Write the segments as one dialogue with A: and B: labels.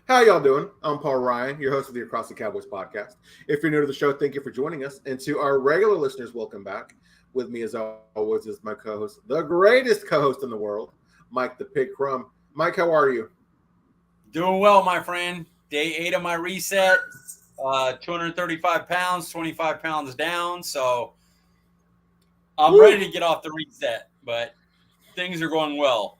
A: How y'all doing? I'm Paul Ryan, your host of the Across the Cowboys podcast. If you're new to the show, thank you for joining us. And to our regular listeners, welcome back. With me, as always, is my co-host, the greatest co-host in the world, Mike The Pig Crum. Mike, how are you?
B: Doing well, my friend. Day 8 of my reset. 235 pounds, 25 pounds down. So I'm ready to get off the reset, but things are going well.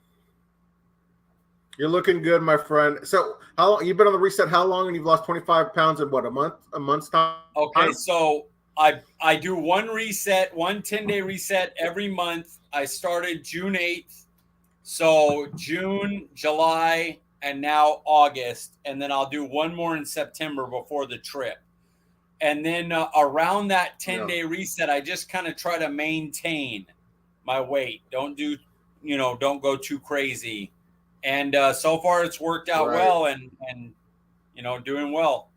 A: You're looking good, my friend. So, how long you've been on the reset? How long? And you've lost 25 pounds in what, a month? A month's time?
B: Okay, so I do one reset, one 10-day reset every month. I started June 8th. So June, July, and now August. And then I'll do one more in September before the trip. And then around that 10-day reset, I just kind of try to maintain my weight. Don't go too crazy. And so far it's worked out well and doing well.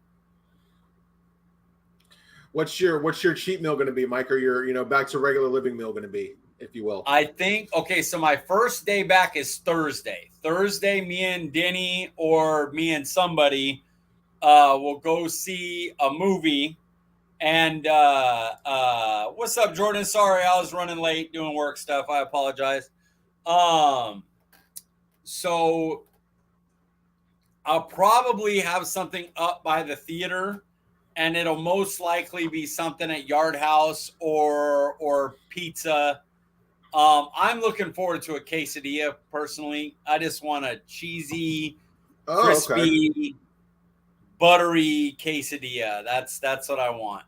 A: What's your cheat meal going to be, Mike, or your back to regular living meal going to be, if you will?
B: I think, so my first day back is Thursday. Thursday, me and Denny or me and somebody will go see a movie. And what's up, Jordan? Sorry, I was running late doing work stuff. I apologize. So I'll probably have something up by the theater, and it'll most likely be something at Yard House or pizza. I'm looking forward to a quesadilla personally. I just want a cheesy, crispy, buttery quesadilla. That's what I want.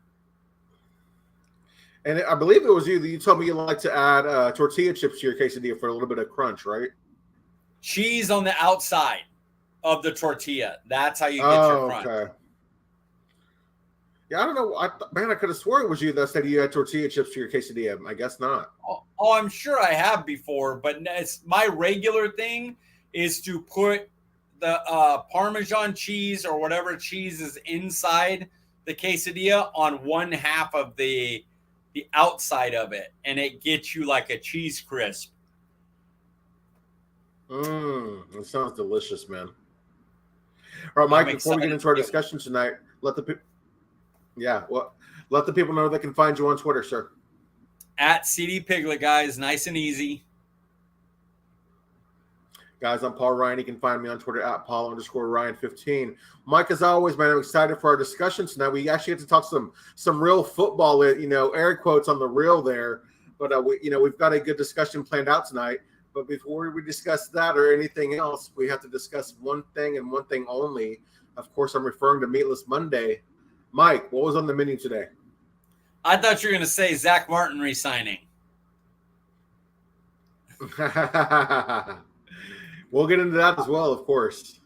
A: And I believe it was you that you told me you like to add tortilla chips to your quesadilla for a little bit of crunch, right?
B: Cheese on the outside of the tortilla. That's how you get your crunch. Okay.
A: Yeah, I don't know. I could have sworn it was you that said you had tortilla chips to your quesadilla. I guess not.
B: Oh, I'm sure I have before, but it's my regular thing is to put the Parmesan cheese or whatever cheese is inside the quesadilla on one half of the outside of it, and it gets you like a cheese crisp.
A: It sounds delicious, man. All right, Mike, before we get into our discussion tonight, let the people know they can find you on Twitter, sir.
B: At CD Piglet, guys. Nice and easy.
A: Guys, I'm Paul Ryan. You can find me on Twitter at Paul_Ryan15. Mike, as always, man, I'm excited for our discussion tonight. We actually get to talk some real football, air quotes on the real there. But we've got a good discussion planned out tonight. But before we discuss that or anything else, we have to discuss one thing and one thing only. Of course, I'm referring to Meatless Monday. Mike, what was on the menu today?
B: I thought you were going to say Zach Martin re-signing.
A: We'll get into that as well, of course.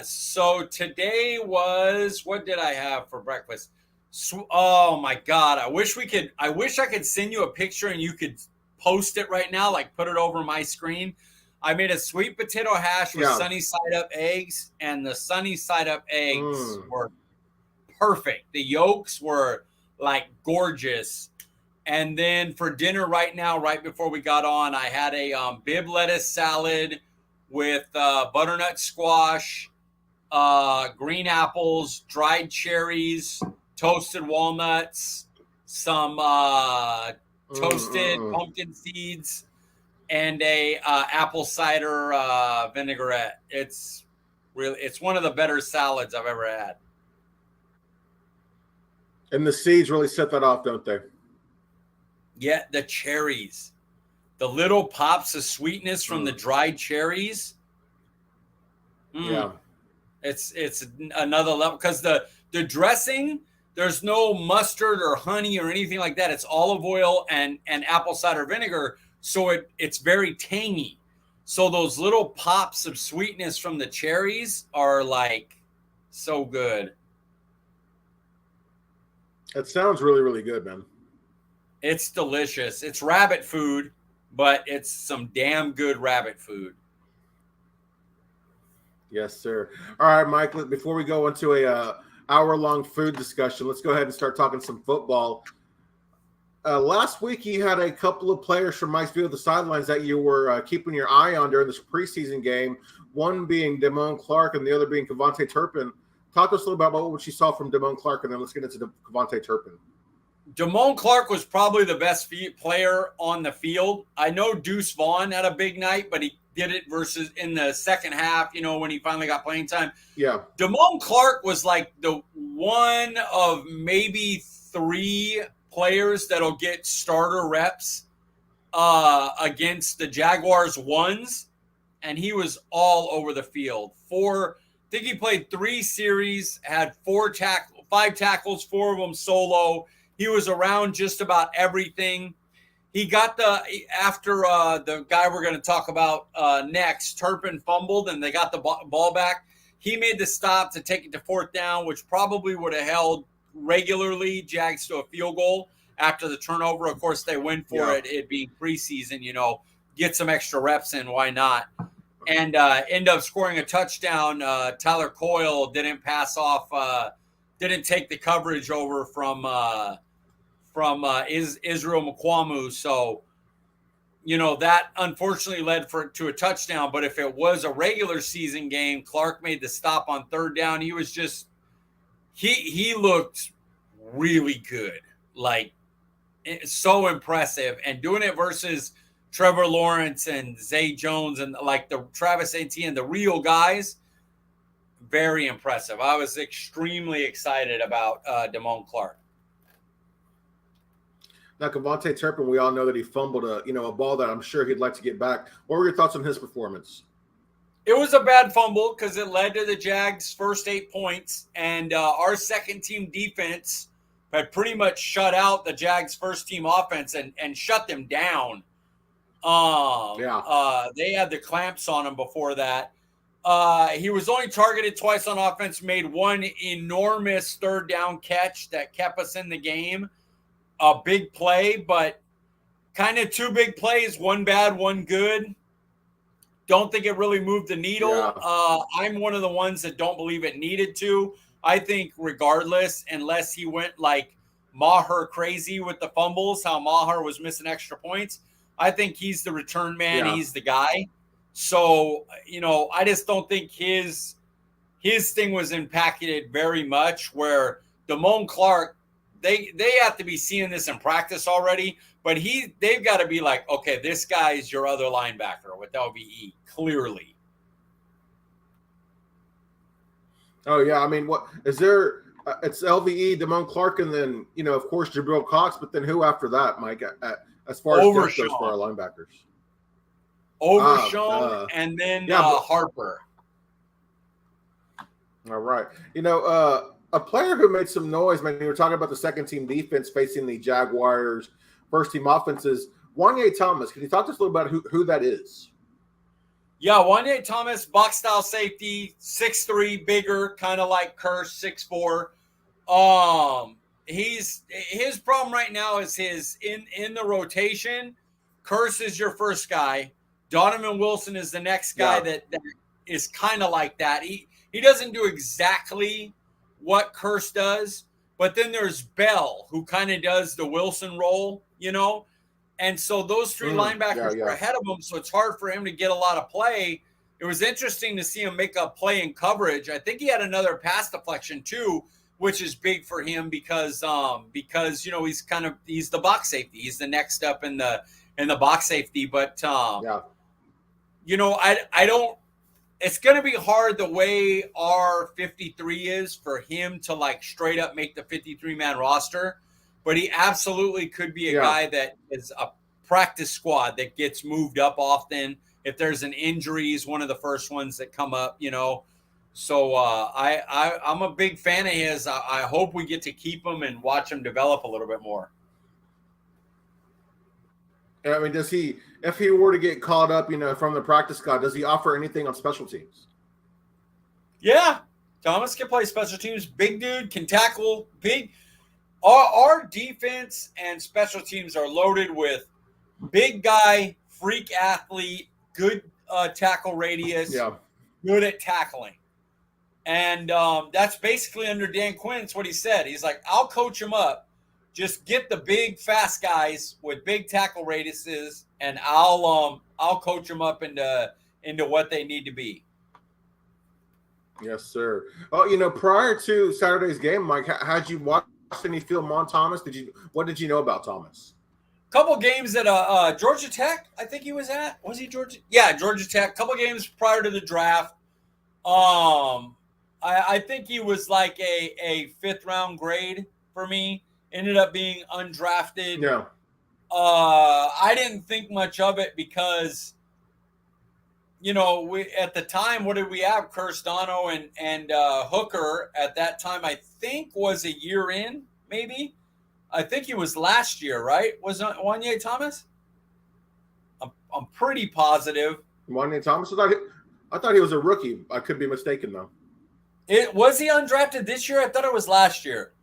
B: So today was, what did I have for breakfast? Oh my God. I wish I could send you a picture and you could post it right now, like put it over my screen. I made a sweet potato hash with sunny side up eggs, and the sunny side up eggs were perfect. The yolks were like gorgeous. And then for dinner right now, right before we got on, I had a bib lettuce salad with butternut squash, green apples, dried cherries, toasted walnuts, some toasted pumpkin seeds, and a apple cider vinaigrette. It's one of the better salads I've ever had.
A: And the seeds really set that off, don't they?
B: Yeah, the cherries. The little pops of sweetness from the dried cherries.
A: Yeah.
B: It's another level because the dressing, there's no mustard or honey or anything like that. It's olive oil and apple cider vinegar, so it's very tangy. So those little pops of sweetness from the cherries are like so good.
A: That sounds really, really good, man.
B: It's delicious. It's rabbit food, but it's some damn good rabbit food.
A: Yes, sir. All right, Mike, before we go into a hour-long food discussion, let's go ahead and start talking some football. Last week, you had a couple of players from Mike's View of the Sidelines that you were keeping your eye on during this preseason game, one being Damone Clark and the other being Kevontae Turpin. Talk to us a little bit about what you saw from Damone Clark, and then let's get into Kevontae Turpin.
B: Damone Clark was probably the best player on the field. I know Deuce Vaughn had a big night, but he did it versus in the second half, when he finally got playing time.
A: Yeah.
B: Damone Clark was like the one of maybe 3 players that'll get starter reps against the Jaguars ones, and he was all over the field. I think he played 3 series, had 5 tackles, 4 of them solo. He was around just about everything. He got after the guy we're going to talk about next, Turpin fumbled, and they got the ball back. He made the stop to take it to 4th down, which probably would have held regularly Jags to a field goal after the turnover. Of course, they win for it being preseason, get some extra reps in. Why not? And end up scoring a touchdown. Tyler Coyle didn't pass off, didn't take the coverage over from Israel Mukwamu. So, that unfortunately led to a touchdown. But if it was a regular season game, Clark made the stop on 3rd down. He was just he looked really good, like so impressive, and doing it versus Trevor Lawrence and Zay Jones and like the Travis Etienne, the real guys. Very impressive. I was extremely excited about Damone Clark.
A: Now, Kevontae Turpin, we all know that he fumbled a ball that I'm sure he'd like to get back. What were your thoughts on his performance?
B: It was a bad fumble because it led to the Jags' first 8 points, and our second-team defense had pretty much shut out the Jags' first-team offense and shut them down. They had the clamps on him before that. He was only targeted twice on offense, made one enormous 3rd down catch that kept us in the game. A big play, but kind of 2 big plays, one bad, one good. Don't think it really moved the needle. Yeah. I'm one of the ones that don't believe it needed to. I think regardless, unless he went like Maher crazy with the fumbles, how Maher was missing extra points, I think he's the return man. Yeah. He's the guy. So, I just don't think his thing was impacted very much, where Damone Clark, they have to be seeing this in practice already, but they've got to be like, okay, this guy's your other linebacker with LVE, clearly.
A: Oh, yeah. I mean, what is there? It's LVE, Damone Clark, and then, of course, Jabril Cox, but then who after that, Mike, as far as goes for our linebackers?
B: Overshown, and then Harper.
A: All right. A player who made some noise, man, you were talking about the second-team defense facing the Jaguars' first-team offenses. Wanye Thomas, can you talk to us a little about who that is?
B: Yeah, Wanye Thomas, box-style safety, 6'3", bigger, kind of like Curse, 6'4". His problem right now is in the rotation. Curse is your first guy. Donovan Wilson is the next guy that is kind of like that. He doesn't do exactly what Curse does, but then there's Bell, who kind of does the Wilson role, and so those 3 linebackers are ahead of him, so it's hard for him to get a lot of play. It was interesting to see him make a play in coverage. I think he had another pass deflection too, which is big for him because he's the box safety. He's the next step in the box safety, but I don't. It's going to be hard the way our 53 is for him to like straight up make the 53-man roster, but he absolutely could be a guy that is a practice squad that gets moved up often. If there's an injury, he's one of the first ones that come up, So I'm a big fan of his. I hope we get to keep him and watch him develop a little bit more.
A: I mean, does he, if he were to get called up, from the practice squad, does he offer anything on special teams?
B: Yeah. Thomas can play special teams. Big dude, can tackle. Big. Our defense and special teams are loaded with big guy, freak athlete, good tackle radius, good at tackling. And that's basically under Dan Quinn. It's what he said. He's like, I'll coach him up. Just get the big, fast guys with big tackle radiuses, and I'll coach them up into what they need to be.
A: Yes, sir. Oh, prior to Saturday's game, Mike, had you watched any film on Thomas? What did you know about Thomas?
B: Couple games at Georgia Tech, I think he was at. Was he Georgia? Yeah, Georgia Tech. Couple games prior to the draft. I think he was like a 5th round grade for me. Ended up being undrafted.
A: Yeah.
B: I didn't think much of it because, we at the time, what did we have? Dono and Hooker at that time, I think was a year in, maybe. I think he was last year, right? Was it Wanye Thomas? I'm pretty positive.
A: Wanye Thomas? I thought he was a rookie. I could be mistaken, though.
B: Was he undrafted this year? I thought it was last year.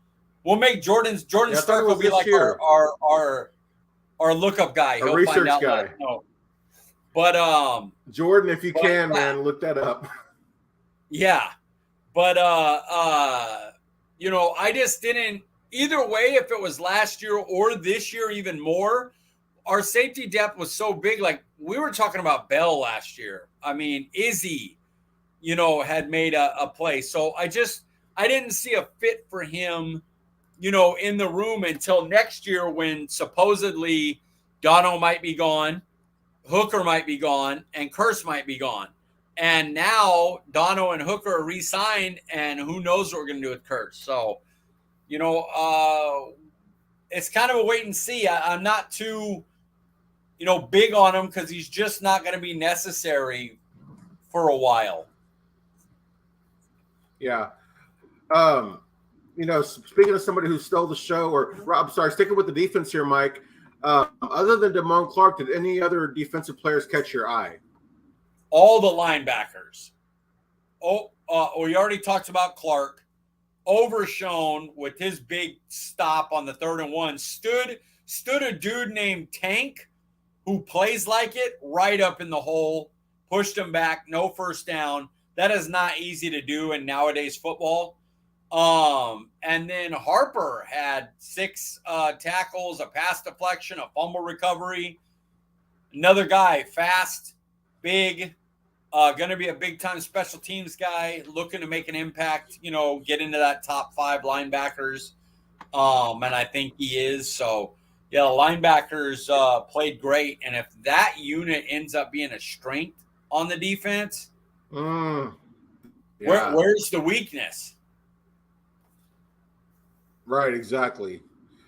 B: We'll make Jordan Stark will be like our lookup guy.
A: He'll research find out guy.
B: No. But
A: Jordan, if you can, man, look that up.
B: Yeah. But I just didn't either way, if it was last year or this year even more, our safety depth was so big. Like we were talking about Bell last year. I mean, Izzy, had made a play. So I didn't see a fit for him in the room until next year when supposedly Dono might be gone, Hooker might be gone, and Curse might be gone. And now Dono and Hooker are re-signed, and who knows what we're going to do with Curse. So, it's kind of a wait and see. I'm not too, big on him because he's just not going to be necessary for a while.
A: Yeah. Speaking of somebody who stole the show, I'm sorry, sticking with the defense here, Mike, other than Damone Clark, did any other defensive players catch your eye?
B: All the linebackers. We already talked about Clark. Overshown with his big stop on the 3rd and 1. Stood a dude named Tank who plays like it right up in the hole, pushed him back, no first down. That is not easy to do in nowadays football. And then Harper had 6 tackles, a pass deflection, a fumble recovery. Another guy, fast, big, going to be a big-time special teams guy, looking to make an impact, get into that top 5 linebackers. And I think he is. So, yeah, the linebackers played great. And if that unit ends up being a strength on the defense, where's the weakness?
A: Right, exactly.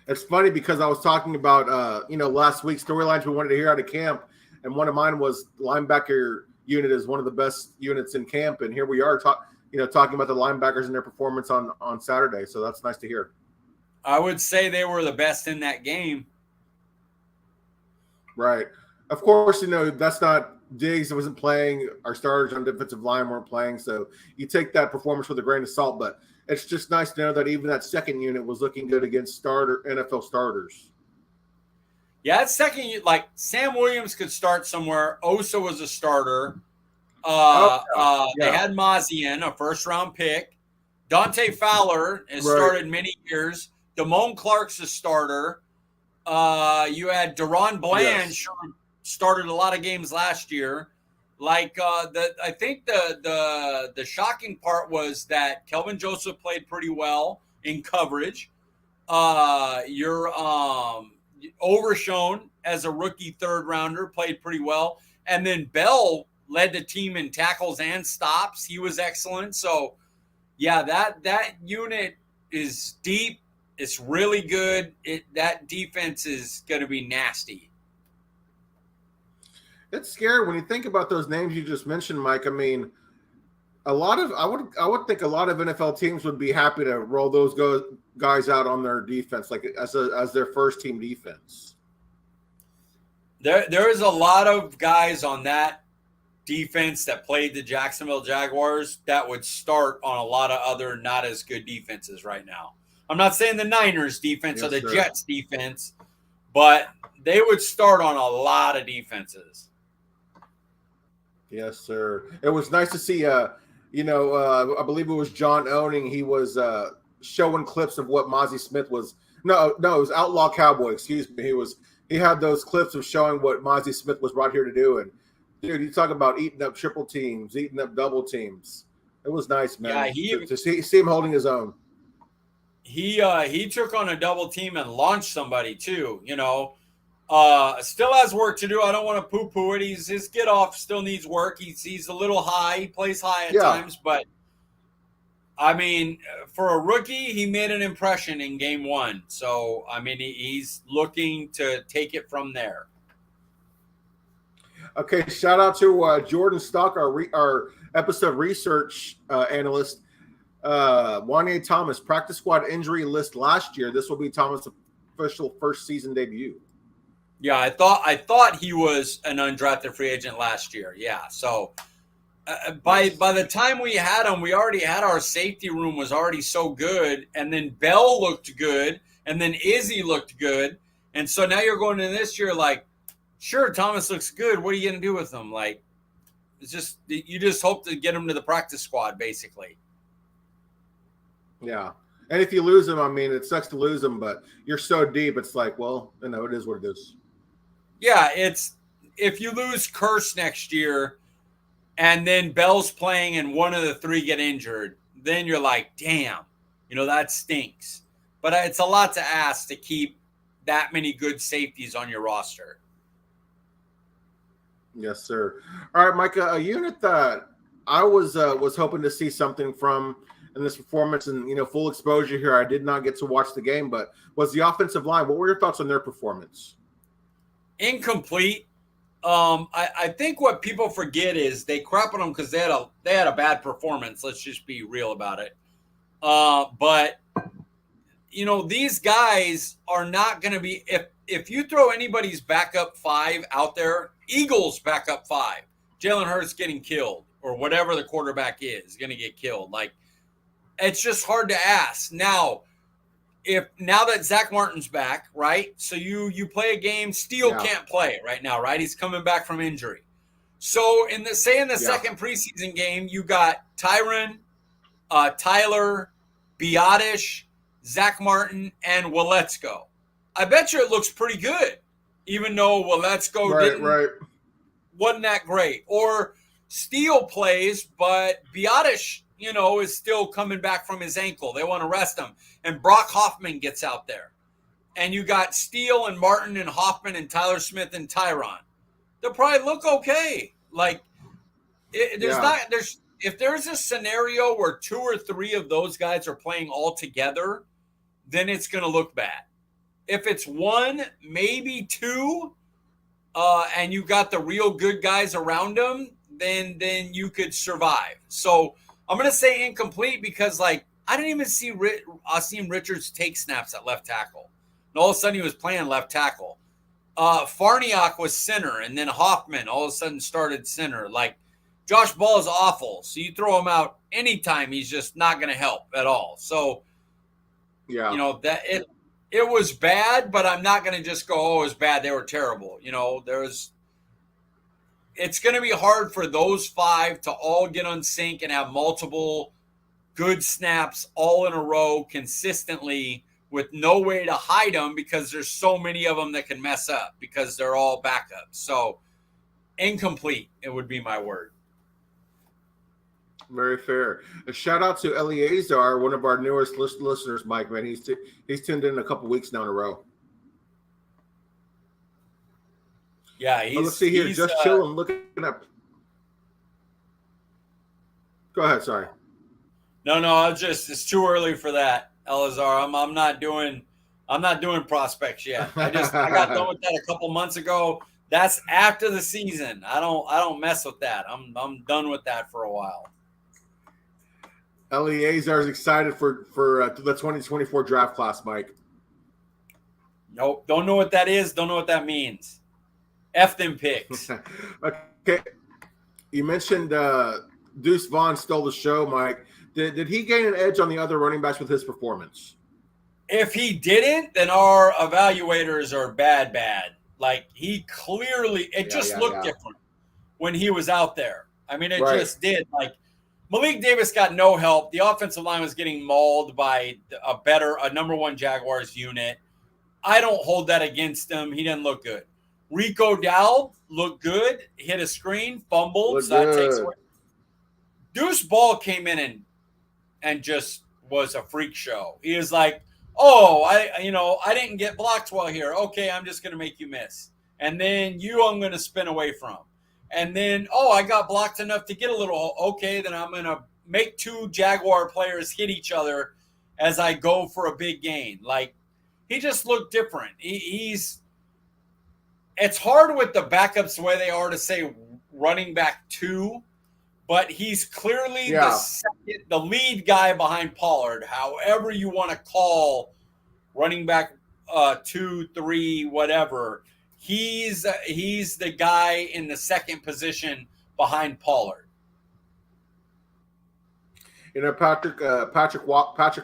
A: It's funny because I was talking about, last week storylines we wanted to hear out of camp, and one of mine was linebacker unit is one of the best units in camp, and here we are talking about the linebackers and their performance on Saturday. So that's nice to hear.
B: I would say they were the best in that game.
A: Right. Of course, that's not Diggs wasn't playing. Our starters on defensive line weren't playing, so you take that performance with a grain of salt. But it's just nice to know that even that second unit was looking good against NFL starters.
B: Yeah, that second, like Sam Williams could start somewhere. Osa was a starter. They had Mozzie in, a first-round pick. Dante Fowler has started many years. Damone Clark's a starter. You had Deron Bland started a lot of games last year. I think the shocking part was that Kelvin Joseph played pretty well in coverage. You're Overshown as a rookie 3rd rounder played pretty well, and then Bell led the team in tackles and stops. He was excellent. So, yeah, that unit is deep. It's really good. That defense is going to be nasty.
A: It's scary when you think about those names you just mentioned, Mike. I mean, I would think a lot of NFL teams would be happy to roll those guys out on their defense, like as their first team defense.
B: There is a lot of guys on that defense that played the Jacksonville Jaguars that would start on a lot of other not as good defenses right now. I'm not saying the Niners defense or the Jets defense, but they would start on a lot of defenses.
A: Yes, sir. It was nice to see, I believe it was John Owning. He was showing clips of what Mozzie Smith was No, it was Outlaw Cowboy. Excuse me. He had those clips of showing what Mozzie Smith was brought here to do, and dude, you talk about eating up triple teams, eating up double teams. It was nice, man.
B: Yeah,
A: to see him holding his own.
B: He took on a double team and launched somebody too. Still has work to do. I don't want to poo-poo it. His get off still needs work. He's a little high. He plays high at times, but I mean, for a rookie, he made an impression in game one. So I mean, he's looking to take it from there.
A: Okay, shout out to Jordan Stock, our episode research analyst. Wanye Thomas, practice squad injury list last year. This will be Thomas' official first season debut.
B: Yeah, I thought he was an undrafted free agent last year. Yeah, so by the time we had him, we already had our safety room was already so good, and then Bell looked good, and then Izzy looked good, and so now you're going into this year like, sure, Thomas looks good. What are you going to do with him? Like, it's just you just hope to get him to the practice squad, basically.
A: Yeah. And if you lose him, I mean, it sucks to lose him, but you're so deep, it's like, well, it is what it is.
B: Yeah, it's if you lose Curse next year and then Bell's playing and one of the three get injured, then you're like, damn, that stinks. But it's a lot to ask to keep that many good safeties on your roster.
A: Yes, sir. All right, Micah, a unit that I was hoping to see something from in this performance and, full exposure here. I did not get to watch the game, but was the offensive line. What were your thoughts on their performance?
B: Incomplete. I think what people forget is they crap on them because they had a bad performance. Let's just be real about it. But these guys are not going to be if you throw anybody's backup five out there, Eagles backup five, Jalen Hurts getting killed or whatever the quarterback is going to get killed. Like, it's just hard to ask. Now that Zach Martin's back, right? So you play a game, Steele can't play right now, right? He's coming back from injury. So in the second preseason game, you got Tyron, Tyler, Biotish, Zach Martin, and Waletzko. I bet you it looks pretty good, even though Waletzko wasn't that great. Or Steele plays, but Biotish, is still coming back from his ankle. They want to rest him. And Brock Hoffman gets out there. And you got Steele and Martin and Hoffman and Tyler Smith and Tyron. They'll probably look okay. Like, if there's a scenario where two or three of those guys are playing all together, then it's going to look bad. If it's one, maybe two, and you got the real good guys around them, then you could survive. So I'm going to say incomplete because, like, I didn't even see Asim Richards take snaps at left tackle. And all of a sudden he was playing left tackle. Farniok was center, and then Hoffman all of a sudden started center. Like, Josh Ball is awful. So you throw him out anytime, he's just not going to help at all. So, it was bad, but I'm not going to just go, oh, it was bad. They were terrible. It's going to be hard for those five to all get on sync and have multiple good snaps all in a row consistently with no way to hide them because there's so many of them that can mess up because they're all backups. So incomplete, it would be my word.
A: Very fair. A shout out to Eleazar, one of our newest listeners, Mike, man. He's tuned in a couple weeks now in a row.
B: Yeah,
A: let's see here. Just chilling, looking up. Go ahead. Sorry.
B: No. It's too early for that, Eleazar. I'm not doing prospects yet. I got done with that a couple months ago. That's after the season. I don't mess with that. I'm done with that for a while.
A: Eleazar is excited for the 2024 draft class, Mike.
B: Nope. Don't know what that is. Don't know what that means. F them picks.
A: Okay. You mentioned Deuce Vaughn stole the show, Mike. Did he gain an edge on the other running backs with his performance?
B: If he didn't, then our evaluators are bad. Like, he clearly – it just looked different when he was out there. I mean, it just did. Like, Malik Davis got no help. The offensive line was getting mauled by a number one Jaguars unit. I don't hold that against him. He didn't look good. Rico Dowd looked good, hit a screen, fumbled, so that takes away. Deuce Ball came in and just was a freak show. He was like, "Oh, I didn't get blocked well here. Okay, I'm just going to make you miss. And then I'm going to spin away from. And then, I got blocked enough to get a little, okay, then I'm going to make two Jaguar players hit each other as I go for a big gain." Like, he just looked different. It's hard with the backups the way they are to say running back 2, but he's clearly the lead guy behind Pollard, however you want to call running back 2, 3, whatever. He's the guy in the second position behind Pollard.
A: Patrick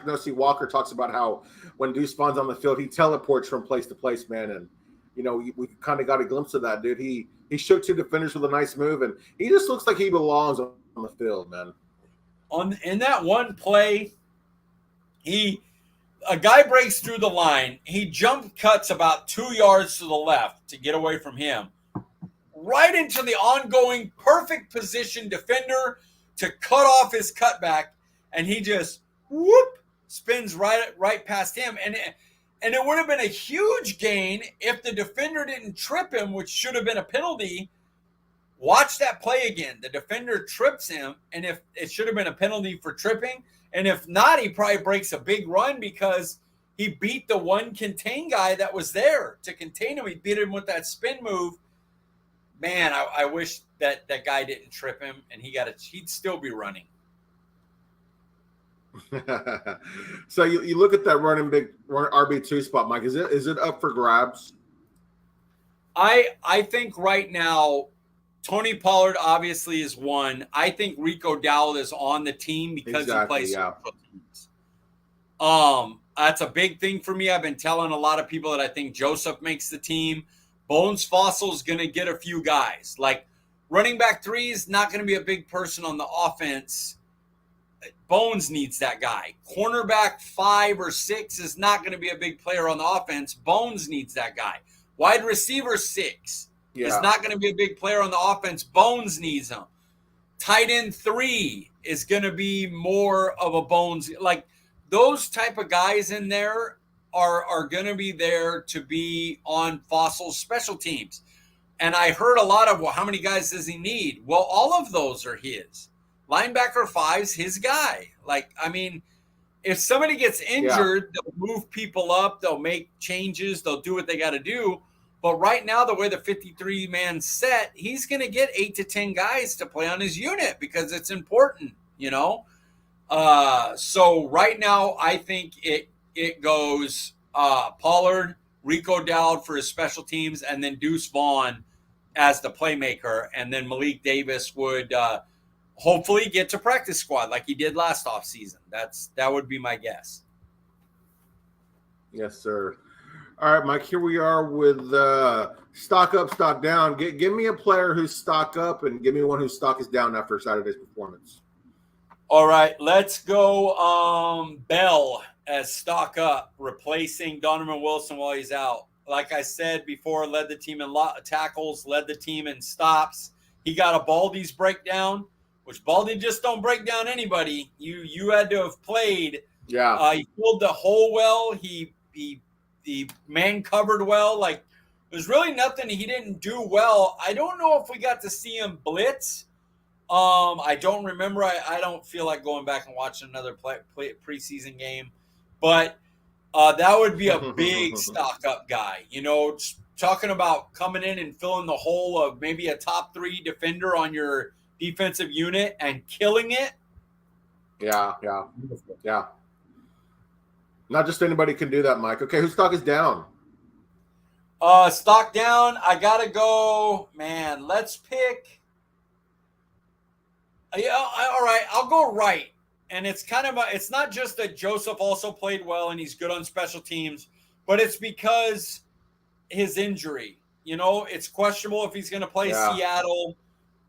A: Nosey Walker talks about how when Deuce Vaughn's on the field, he teleports from place to place, man. And, we kind of got a glimpse of that, dude. He shook 2 defenders with a nice move, and he just looks like he belongs on the field, man.
B: In that one play, a guy breaks through the line. He jump cuts about 2 yards to the left to get away from him, right into the ongoing perfect position defender to cut off his cutback, and he just spins right past him. And it would have been a huge gain if the defender didn't trip him, which should have been a penalty. Watch that play again. The defender trips him, and if it should have been a penalty for tripping, and if not, he probably breaks a big run because he beat the one contain guy that was there to contain him. He beat him with that spin move. Man, I wish that guy didn't trip him, and he'd still be running.
A: So you look at that running RB2 spot, Mike. Is it up for grabs?
B: I think right now, Tony Pollard obviously is one. I think Rico Dowd is on the team because he plays special teams. That's a big thing for me. I've been telling a lot of people that I think Joseph makes the team. Bones Fossil's going to get a few guys. Like, running back 3 is not going to be a big person on the offense. Bones needs that guy. Cornerback 5 or 6 is not going to be a big player on the offense. Bones needs that guy. Wide receiver 6 is not going to be a big player on the offense. Bones needs him. Tight end 3 is going to be more of a Bones. Like, those type of guys in there are going to be there to be on Fossil's special teams. And I heard a lot of, well, how many guys does he need? Well, all of those are his. Linebacker 5's his guy. Like, I mean, if somebody gets injured, they'll move people up, they'll make changes, they'll do what they got to do. But right now, the way the 53-man set, he's going to get 8 to 10 guys to play on his unit because it's important, So right now, I think it goes Pollard, Rico Dowd for his special teams, and then Deuce Vaughn as the playmaker. And then Malik Davis would hopefully get to practice squad like he did last offseason. That would be my guess.
A: Yes, sir. All right, Mike, here we are with stock up, stock down. Give me a player who's stock up and give me one whose stock is down after Saturday's performance.
B: All right, let's go Bell as stock up, replacing Donovan Wilson while he's out. Like I said before, led the team in tackles, led the team in stops. He got a Baldy's breakdown, which Baldy just don't break down anybody. You had to have played.
A: Yeah.
B: He filled the hole well. He man covered well. Like, there's really nothing he didn't do well. I don't know if we got to see him blitz. I don't remember. I don't feel like going back and watching another preseason game. But that would be a big stock-up guy. Talking about coming in and filling the hole of maybe a top 3 defender on your defensive unit and killing it.
A: Yeah. Not just anybody can do that, Mike. Okay, whose stock is down?
B: Stock down. I gotta go. Man, let's pick. Yeah, all right. I'll go right. And it's it's not just that Joseph also played well and he's good on special teams, but it's because his injury. It's questionable if he's going to play Seattle.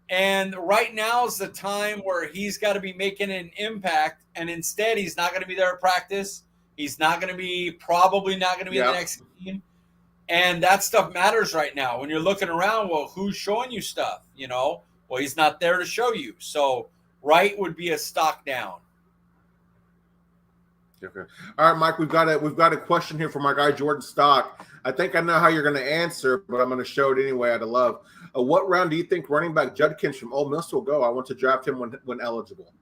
B: And right now is the time where he's got to be making an impact. And instead, he's not going to be there at practice. He's not going to be, probably not going to be in the next game. And that stuff matters right now. When you're looking around, well, who's showing you stuff? Well, he's not there to show you. So Wright would be a stock down.
A: Okay. All right, Mike, we've got a question here from my guy Jordan Stock. I think I know how you're going to answer, but I'm going to show it anyway. I'd love. What round do you think running back Judkins from Ole Miss will go? I want to draft him when eligible.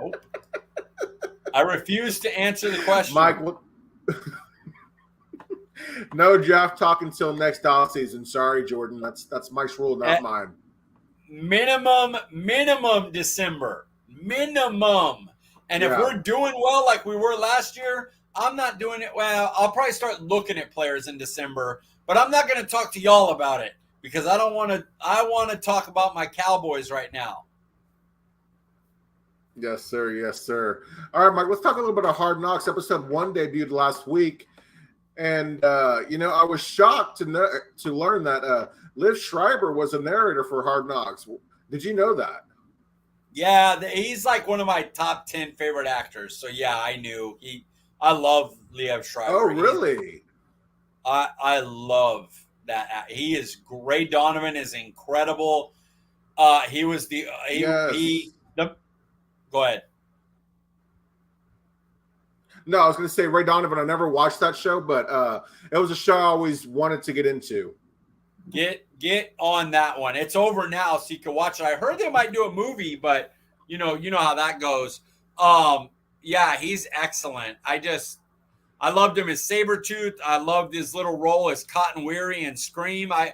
B: Nope. I refuse to answer the question.
A: Mike, no draft talk until next offseason. Sorry, Jordan. That's Mike's rule, not mine.
B: Minimum December. Minimum. And if we're doing well like we were last year, I'm not doing it well. I'll probably start looking at players in December, but I'm not going to talk to y'all about it because I want to talk about my Cowboys right now.
A: Yes, sir. Yes, sir. All right, Mike, let's talk a little bit of Hard Knocks. Episode 1 debuted last week. And, I was shocked to learn that Liv Schreiber was a narrator for Hard Knocks. Did you know that?
B: Yeah, he's like one of my top 10 favorite actors. So, yeah, I knew. I love Liev Schreiber.
A: Oh, really?
B: I love that. He is great. Donovan is incredible. He was the go ahead.
A: No, I was going to say Ray Donovan. I never watched that show, but it was a show I always wanted to get into.
B: Get on that one. It's over now, so you can watch it. I heard they might do a movie, but you know how that goes. Yeah, he's excellent. I loved him as Sabretooth. I loved his little role as Cotton Weary and Scream. I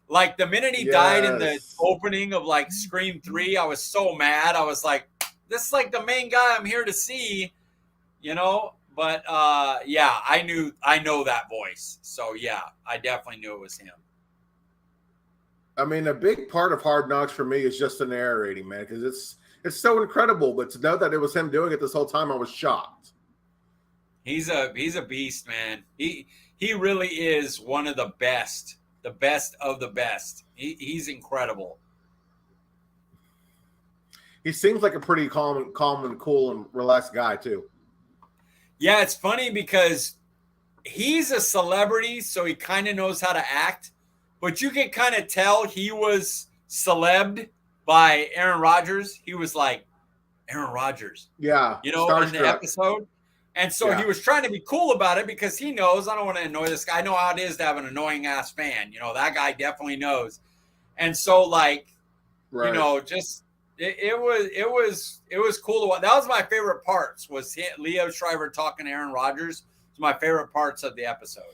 B: like the minute he died in the opening of like Scream 3, I was so mad. I was like, this is like the main guy I'm here to see, But yeah, I know that voice. So yeah, I definitely knew it was him.
A: I mean, a big part of Hard Knocks for me is just the narrating, man, because it's so incredible. But to know that it was him doing it this whole time, I was shocked.
B: He's a beast, man. He really is one of the best of the best. He's incredible.
A: He seems like a pretty calm and cool and relaxed guy too.
B: Yeah, it's funny because he's a celebrity, so he kind of knows how to act. But you can kind of tell he was celebbed by Aaron Rodgers. He was like Aaron Rodgers.
A: Yeah.
B: In the episode. And so he was trying to be cool about it because he knows I don't want to annoy this guy. I know how it is to have an annoying ass fan. That guy definitely knows. And so just it was cool to watch. That was my favorite parts was Liev Schreiber talking to Aaron Rodgers. It's my favorite parts of the episode.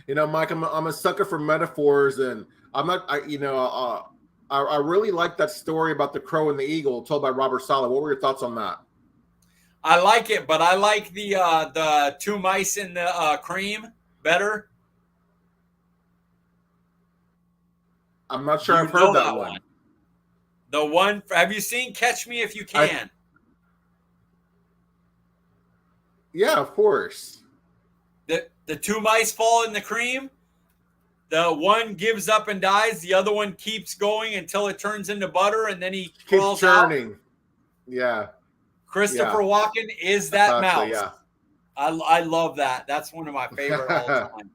A: Mike, I'm a sucker for metaphors, and I'm not. I really like that story about the crow and the eagle told by Robert Saleh. What were your thoughts on that?
B: I like it, but I like the two mice in the cream better.
A: I'm not sure I've heard that one.
B: The one. Have you seen Catch Me If You Can?
A: Yeah, of course.
B: The two mice fall in the cream. The one gives up and dies. The other one keeps going until it turns into butter, and then he crawls churning out.
A: Yeah.
B: Christopher Walken is that mouse. So, yeah. I love that. That's one of my favorite all time.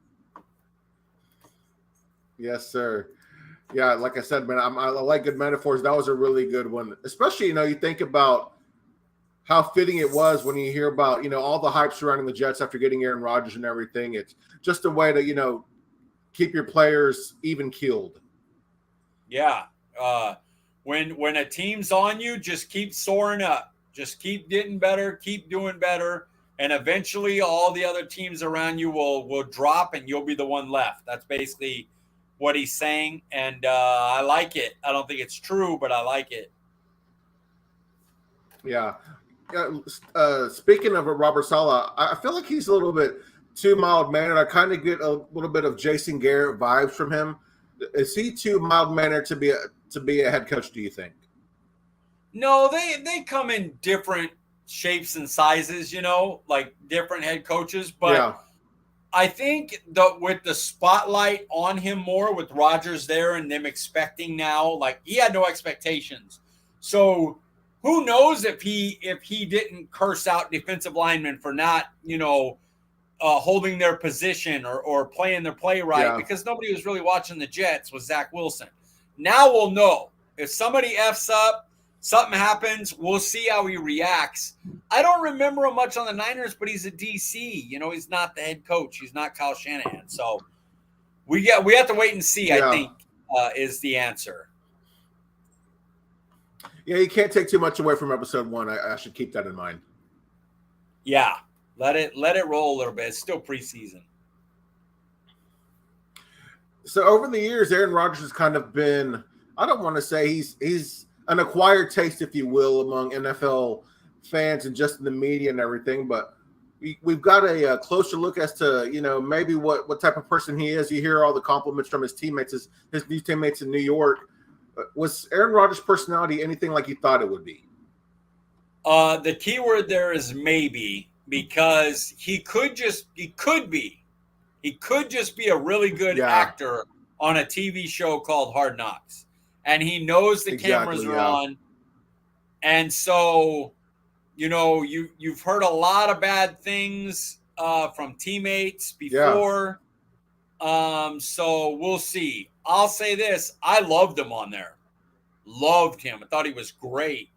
A: Yes, sir. Yeah, like I said, man, I like good metaphors. That was a really good one. Especially, you think about how fitting it was when you hear about, all the hype surrounding the Jets after getting Aaron Rodgers and everything. It's just a way to, keep your players even keeled.
B: Yeah. When a team's on you, just keep soaring up. Just keep getting better, keep doing better, and eventually all the other teams around you will drop and you'll be the one left. That's basically what he's saying, and I like it. I don't think it's true, but I like it.
A: Yeah. Speaking of Robert Saleh, I feel like he's a little bit too mild-mannered. I kind of get a little bit of Jason Garrett vibes from him. Is he too mild-mannered to be a head coach, do you think?
B: No, they come in different shapes and sizes, like different head coaches. But I think with the spotlight on him more, with Rodgers there and them expecting now, like he had no expectations. So who knows if he didn't curse out defensive linemen for not, holding their position or playing their play right, because nobody was really watching the Jets with Zach Wilson. Now we'll know. If somebody F's up, something happens, we'll see how he reacts. I don't remember him much on the Niners, but he's a DC. He's not the head coach. He's not Kyle Shanahan. So we have to wait and see, I think, is the answer.
A: Yeah, you can't take too much away from episode 1. I should keep that in mind.
B: Yeah. Let it roll a little bit. It's still preseason.
A: So over the years, Aaron Rodgers has kind of been, I don't want to say he's an acquired taste, if you will, among NFL fans and just in the media and everything. But we've got a closer look as to, maybe what type of person he is. You hear all the compliments from his teammates, his new teammates in New York. Was Aaron Rodgers' personality anything like you thought it would be?
B: The key word there is maybe. Because he could just be a really good actor on a TV show called Hard Knocks. And he knows the cameras are on. And so, you've heard a lot of bad things from teammates before. So we'll see. I'll say this. I loved him on there. Loved him. I thought he was great.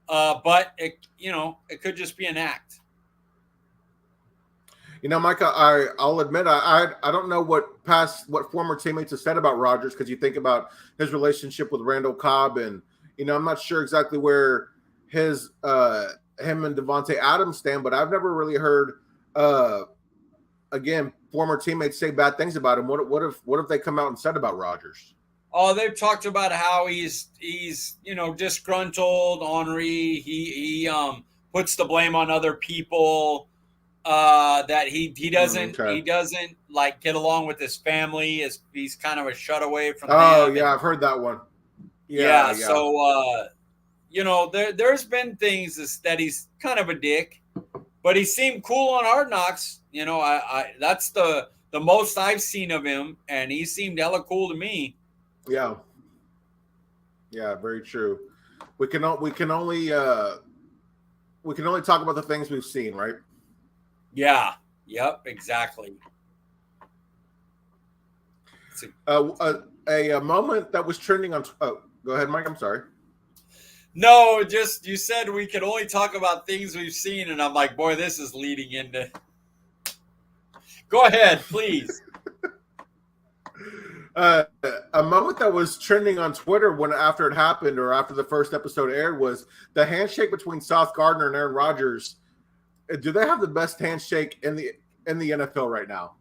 B: But it could just be an act.
A: Micah, I'll admit I don't know what former teammates have said about Rodgers, because you think about his relationship with Randall Cobb, and I'm not sure exactly where him and Devontae Adams stand, but I've never really heard former teammates say bad things about him. What if they come out and said about Rodgers?
B: Oh, they've talked about how he's disgruntled, ornery. He puts the blame on other people. That he doesn't like get along with his family. He's kind of a shut away from them.
A: I've heard that one.
B: Yeah. So there's been things that he's kind of a dick, but he seemed cool on Hard Knocks. I that's the most I've seen of him, and he seemed hella cool to me.
A: Yeah, very true. We can only talk about the things we've seen, right?
B: Yeah. Yep. Exactly.
A: A moment that was trending on. Oh, go ahead, Mike. I'm sorry.
B: No, just you said we could only talk about things we've seen, and I'm like, boy, this is leading into. Go ahead, please.
A: A moment that was trending on Twitter after it happened, or after the first episode aired, was the handshake between Sauce Gardner and Aaron Rodgers. Do they have the best handshake in the NFL right now?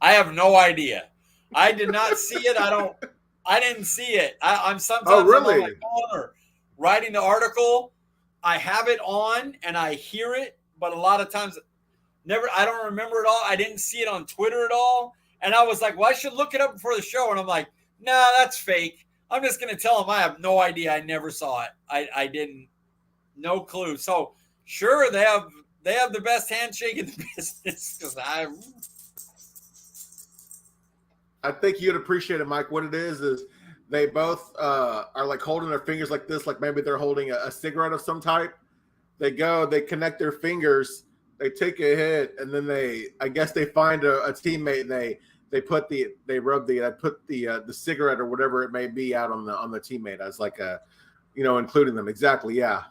B: I have no idea. I did not see it. I didn't see it. I'm sometimes
A: I'm on my
B: phone or writing the article. I have it on and I hear it, but a lot of times I don't remember it all. I didn't see it on Twitter at all. And I was like, well, I should look it up before the show. And I'm like, nah, that's fake. I'm just going to tell them I have no idea. I never saw it. I didn't. No clue. So sure, they have the best handshake in the business. Because
A: I think you'd appreciate it, Mike. What it is they both are like holding their fingers like this, like maybe they're holding a cigarette of some type. They connect their fingers, they take a hit, and then they find a teammate and they put the cigarette or whatever it may be out on the teammate as like a, including them. Exactly. Yeah.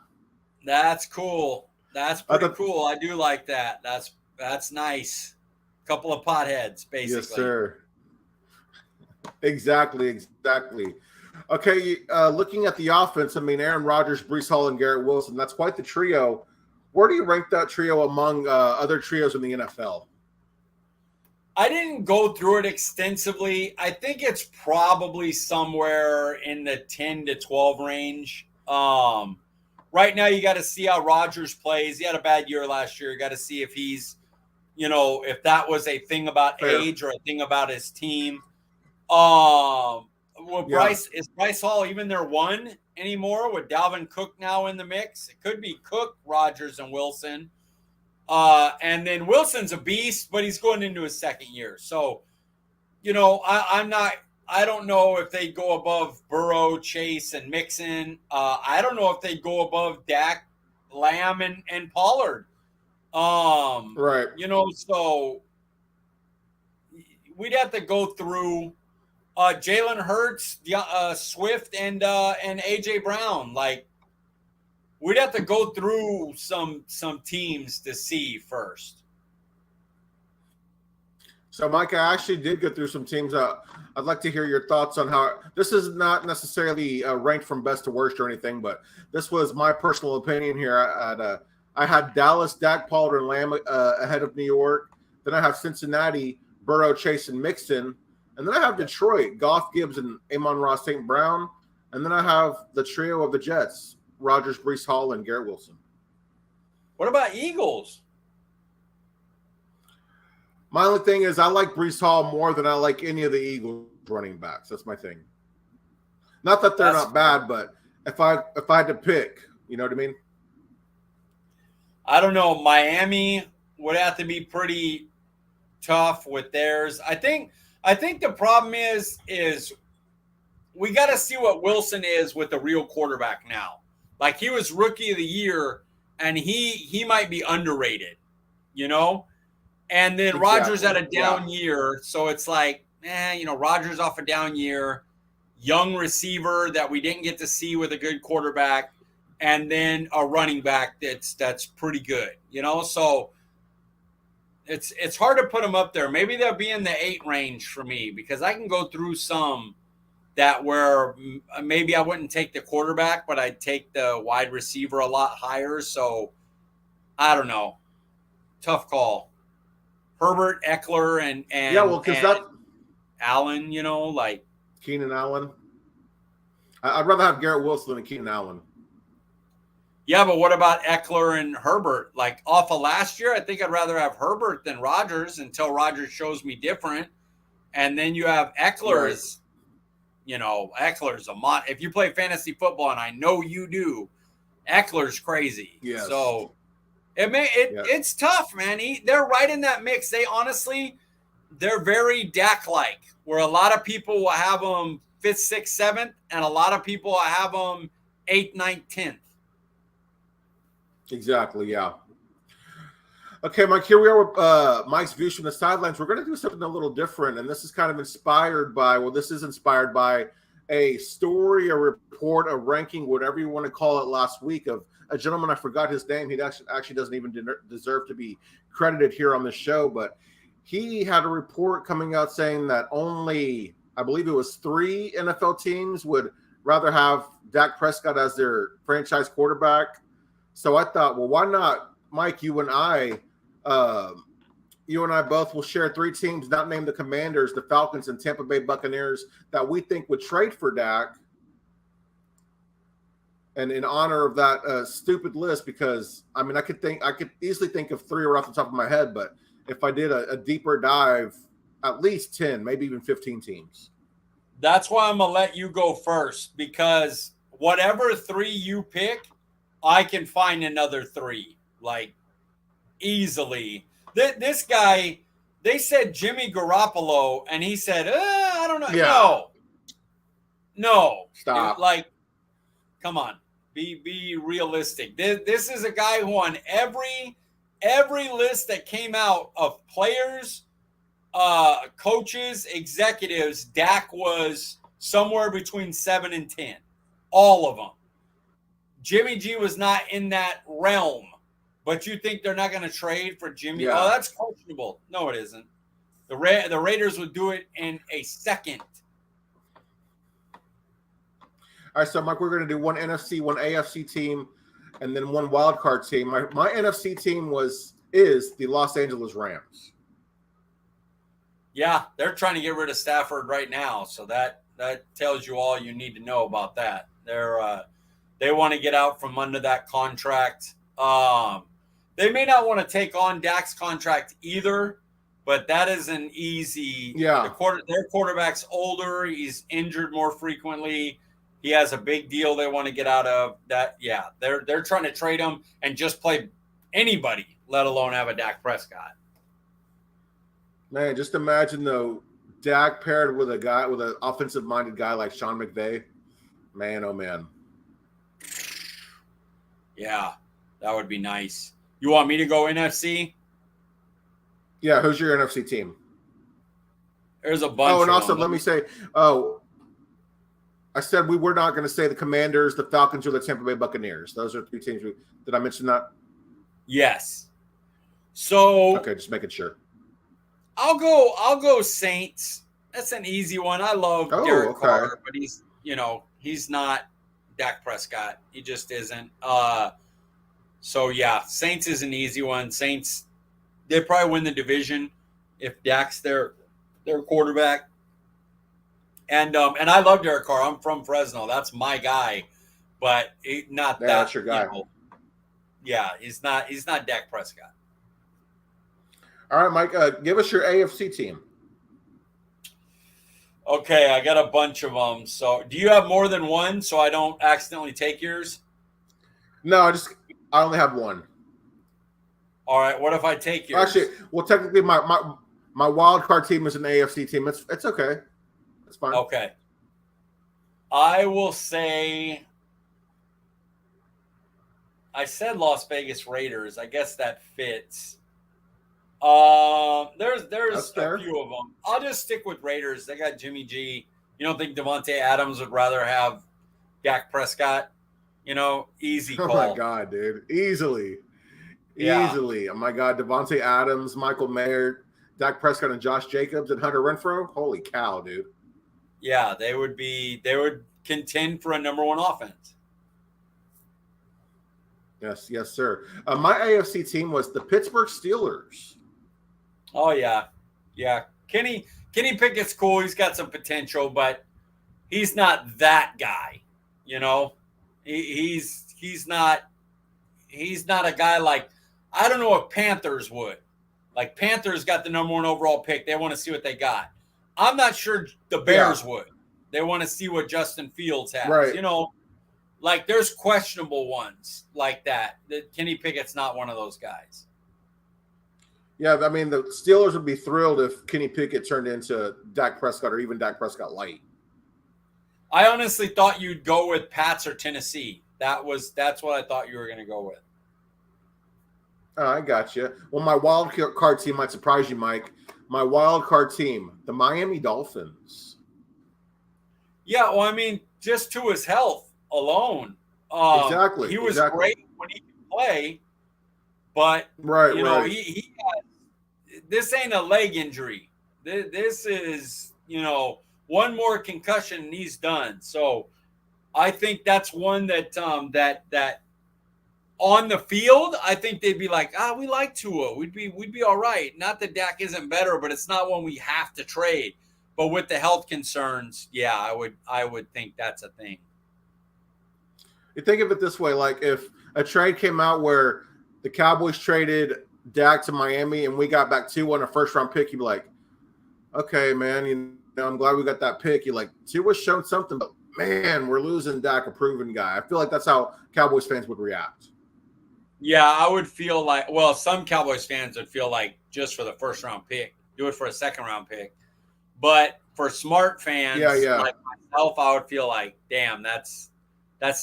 B: That's cool. That's pretty cool. I do like that. That's nice. Couple of potheads, basically.
A: Yes, sir. Exactly. Okay, looking at the offense, I mean, Aaron Rodgers, Breece Hall, and Garrett Wilson, that's quite the trio. Where do you rank that trio among other trios in the NFL?
B: I didn't go through it extensively. I think it's probably somewhere in the 10 to 12 range. Right now, you got to see how Rodgers plays. He had a bad year last year. You got to see if he's, if that was a thing about age or a thing about his team. Is Bryce Hall even their one anymore with Dalvin Cook now in the mix? It could be Cook, Rodgers, and Wilson. And then Wilson's a beast, but he's going into his second year. So, I don't know if they go above Burrow, Chase, and Mixon. I don't know if they go above Dak, Lamb, and Pollard.
A: Right.
B: So we'd have to go through Jalen Hurts, Swift, and AJ Brown. Like, we'd have to go through some teams to see first.
A: So, Mike, I actually did go through some teams. I'd like to hear your thoughts on how this is not necessarily ranked from best to worst or anything, but this was my personal opinion here. I had Dallas, Dak, Pollard, and Lamb ahead of New York. Then I have Cincinnati, Burrow, Chase, and Mixon. And then I have Detroit, Goff, Gibbs, and Amon-Ra St. Brown. And then I have the trio of the Jets, Rodgers, Breece Hall, and Garrett Wilson.
B: What about Eagles?
A: My only thing is I like Breece Hall more than I like any of the Eagles running backs. That's my thing. Not that they're not bad, but if I had to pick, you know what I mean?
B: I don't know. Miami would have to be pretty tough with theirs. I think the problem is we got to see what Wilson is with the real quarterback now. Like, he was rookie of the year, and he might be underrated, And then Rodgers had a down year, so it's like, Rodgers off a down year, young receiver that we didn't get to see with a good quarterback, and then a running back that's pretty good, So it's hard to put them up there. Maybe they'll be in the 8 range for me, because I can go through some that where maybe I wouldn't take the quarterback, but I'd take the wide receiver a lot higher. So I don't know. Tough call. Herbert, Eckler, and Allen, like
A: Keenan Allen. I'd rather have Garrett Wilson than Keenan Allen.
B: Yeah, but what about Eckler and Herbert? Like, off of last year, I think I'd rather have Herbert than Rodgers until Rodgers shows me different. And then you have Eckler's, Eckler's a mod. If you play fantasy football, and I know you do, Eckler's crazy.
A: Yes.
B: So it's tough, man. They're right in that mix. They're very Dak-like, where a lot of people will have them 5th, 6th, 7th, and a lot of people will have them 8th, 9th, 10th.
A: Exactly, yeah. Okay, Mike, here we are with Mike's views from the sidelines. We're going to do something a little different, and this is kind of inspired by a story, a report, a ranking, whatever you want to call it, last week of a gentleman. I forgot his name. He actually doesn't even deserve to be credited here on the show, but he had a report coming out saying that only, I believe it was 3 NFL teams would rather have Dak Prescott as their franchise quarterback. So I thought, well, why not, Mike, you and I both will share 3 teams, not named the Commanders, the Falcons, and Tampa Bay Buccaneers, that we think would trade for Dak. And in honor of that stupid list, because I could easily think of 3 right off the top of my head, but if I did a deeper dive, at least 10, maybe even 15 teams.
B: That's why I'm gonna let you go first, because whatever 3 you pick, I can find another 3, like, easily. This guy, they said Jimmy Garoppolo, and he said, I don't know.
A: Yeah.
B: No.
A: Stop.
B: Like, come on. Be realistic. This is a guy who on every list that came out of players, coaches, executives, Dak was somewhere between 7 and 10. All of them. Jimmy G was not in that realm, but you think they're not going to trade for Jimmy?
A: Yeah.
B: Oh, that's questionable. No, it isn't. The Raiders would do it in a second.
A: All right, so Mike, we're going to do one NFC, one AFC team, and then one wild card team. My NFC team is the Los Angeles Rams.
B: Yeah, they're trying to get rid of Stafford right now, so that tells you all you need to know about that. They want to get out from under that contract. They may not want to take on Dak's contract either, but that is an easy.
A: Yeah.
B: Their quarterback's older. He's injured more frequently. He has a big deal they want to get out of. That. Yeah, they're trying to trade him and just play anybody. let alone have a Dak Prescott.
A: Man, just imagine though, Dak paired with an offensive-minded guy like Sean McVay. Man, oh man.
B: Yeah, that would be nice. You want me to go NFC?
A: Yeah, who's your NFC team?
B: There's a bunch.
A: Oh, and
B: of
A: also
B: them.
A: let me say, I said we were not going to say the Commanders, the Falcons, or the Tampa Bay Buccaneers. Those are 3 teams. Did I mention that?
B: Yes. So
A: okay, just making sure.
B: I'll go Saints. That's an easy one. I love Derek Carr, but he's not Dak Prescott. He just isn't. So yeah, Saints is an easy one. Saints, they probably win the division if Dak's their quarterback. And I love Derek Carr. I'm from Fresno. That's my guy, but not that.
A: That's your guy.
B: Yeah, he's not Dak Prescott.
A: All right, Mike, give us your AFC team.
B: Okay, I got a bunch of them. So, do you have more than one so I don't accidentally take yours?
A: No, I only have one.
B: All right, what if I take yours?
A: Actually, well, technically, my wild card team is an AFC team. It's okay. It's fine.
B: Okay. I will say I said Las Vegas Raiders. I guess that fits. There's a few of them. I'll just stick with Raiders. They got Jimmy G. You don't think Devontae Adams would rather have Dak Prescott? Easy call.
A: Oh my God, dude. Easily. Oh my God, Devontae Adams, Michael Mayer, Dak Prescott, and Josh Jacobs and Hunter Renfrow. Holy cow, dude.
B: Yeah, they would contend for a number one offense.
A: Yes, sir. My AFC team was the Pittsburgh Steelers.
B: Oh yeah. Kenny Pickett's cool. He's got some potential, but he's not that guy. He's not a guy like, I don't know if Panthers would. Like, Panthers got the number one overall pick. They want to see what they got. I'm not sure the Bears would. They want to see what Justin Fields has.
A: Right.
B: Like, there's questionable ones like that. Kenny Pickett's not one of those guys.
A: Yeah, I mean, the Steelers would be thrilled if Kenny Pickett turned into Dak Prescott or even Dak Prescott light.
B: I honestly thought you'd go with Pats or Tennessee. That's what I thought you were going to go with.
A: Oh, I got you. Well, my wild card team might surprise you, Mike. My wild card team, the Miami Dolphins.
B: Yeah, well, I mean, just to his health alone.
A: Exactly.
B: He was great when he could play, but he this ain't a leg injury. This is, one more concussion and he's done. So I think that's one that that on the field, I think they'd be like, we like Tua. We'd be all right. Not that Dak isn't better, but it's not one we have to trade. But with the health concerns, yeah, I would think that's a thing.
A: You think of it this way, like if a trade came out where the Cowboys traded Dak to Miami and we got back 2-1 a first-round pick, you'd be like, okay, man, I'm glad we got that pick. You're like, Tua's shown something, but, man, we're losing Dak, a proven guy. I feel like that's how Cowboys fans would react.
B: Yeah, I would feel like, well, some Cowboys fans would feel like just for the first-round pick, do it for a second-round pick. But for smart fans like myself, I would feel like, damn, that's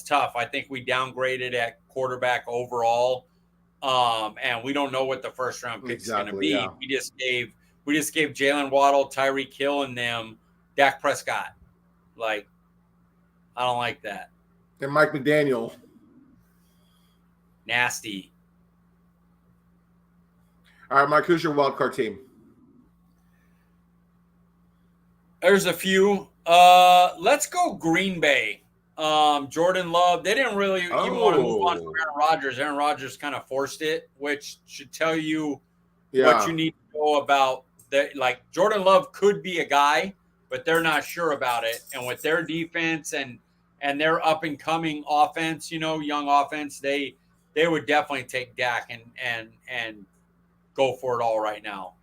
B: tough. I think we downgraded at quarterback overall, and we don't know what the first-round pick is going to be. Yeah. We just gave Jalen Waddle, Tyreek Hill, and them Dak Prescott. Like, I don't like that.
A: And Mike McDaniel.
B: Nasty.
A: All right, Mike, who's your wild card team?
B: There's a few. Let's go Green Bay. Jordan Love. They didn't really even want to move on from Aaron Rodgers. Aaron Rodgers kind of forced it, which should tell you what you need to know about that. Like, Jordan Love could be a guy, but they're not sure about it. And with their defense and their up and coming offense, young offense, they would definitely take Dak and go for it all right now.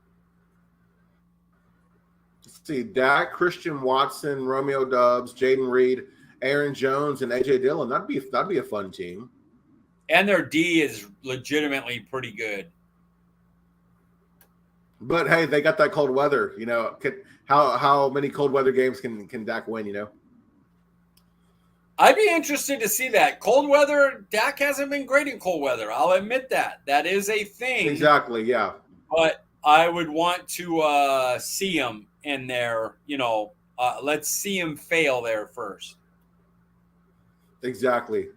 A: Let's see, Dak, Christian Watson, Romeo Doubs, Jaden Reed, Aaron Jones, and AJ Dillon. That'd be a fun team.
B: And their D is legitimately pretty good.
A: But hey, they got that cold weather. How many cold weather games can Dak win?
B: I'd be interested to see that. Cold weather, Dak hasn't been great in cold weather. I'll admit that. That is a thing.
A: Exactly, yeah.
B: But I would want to see him in there. Let's see him fail there first.
A: Exactly.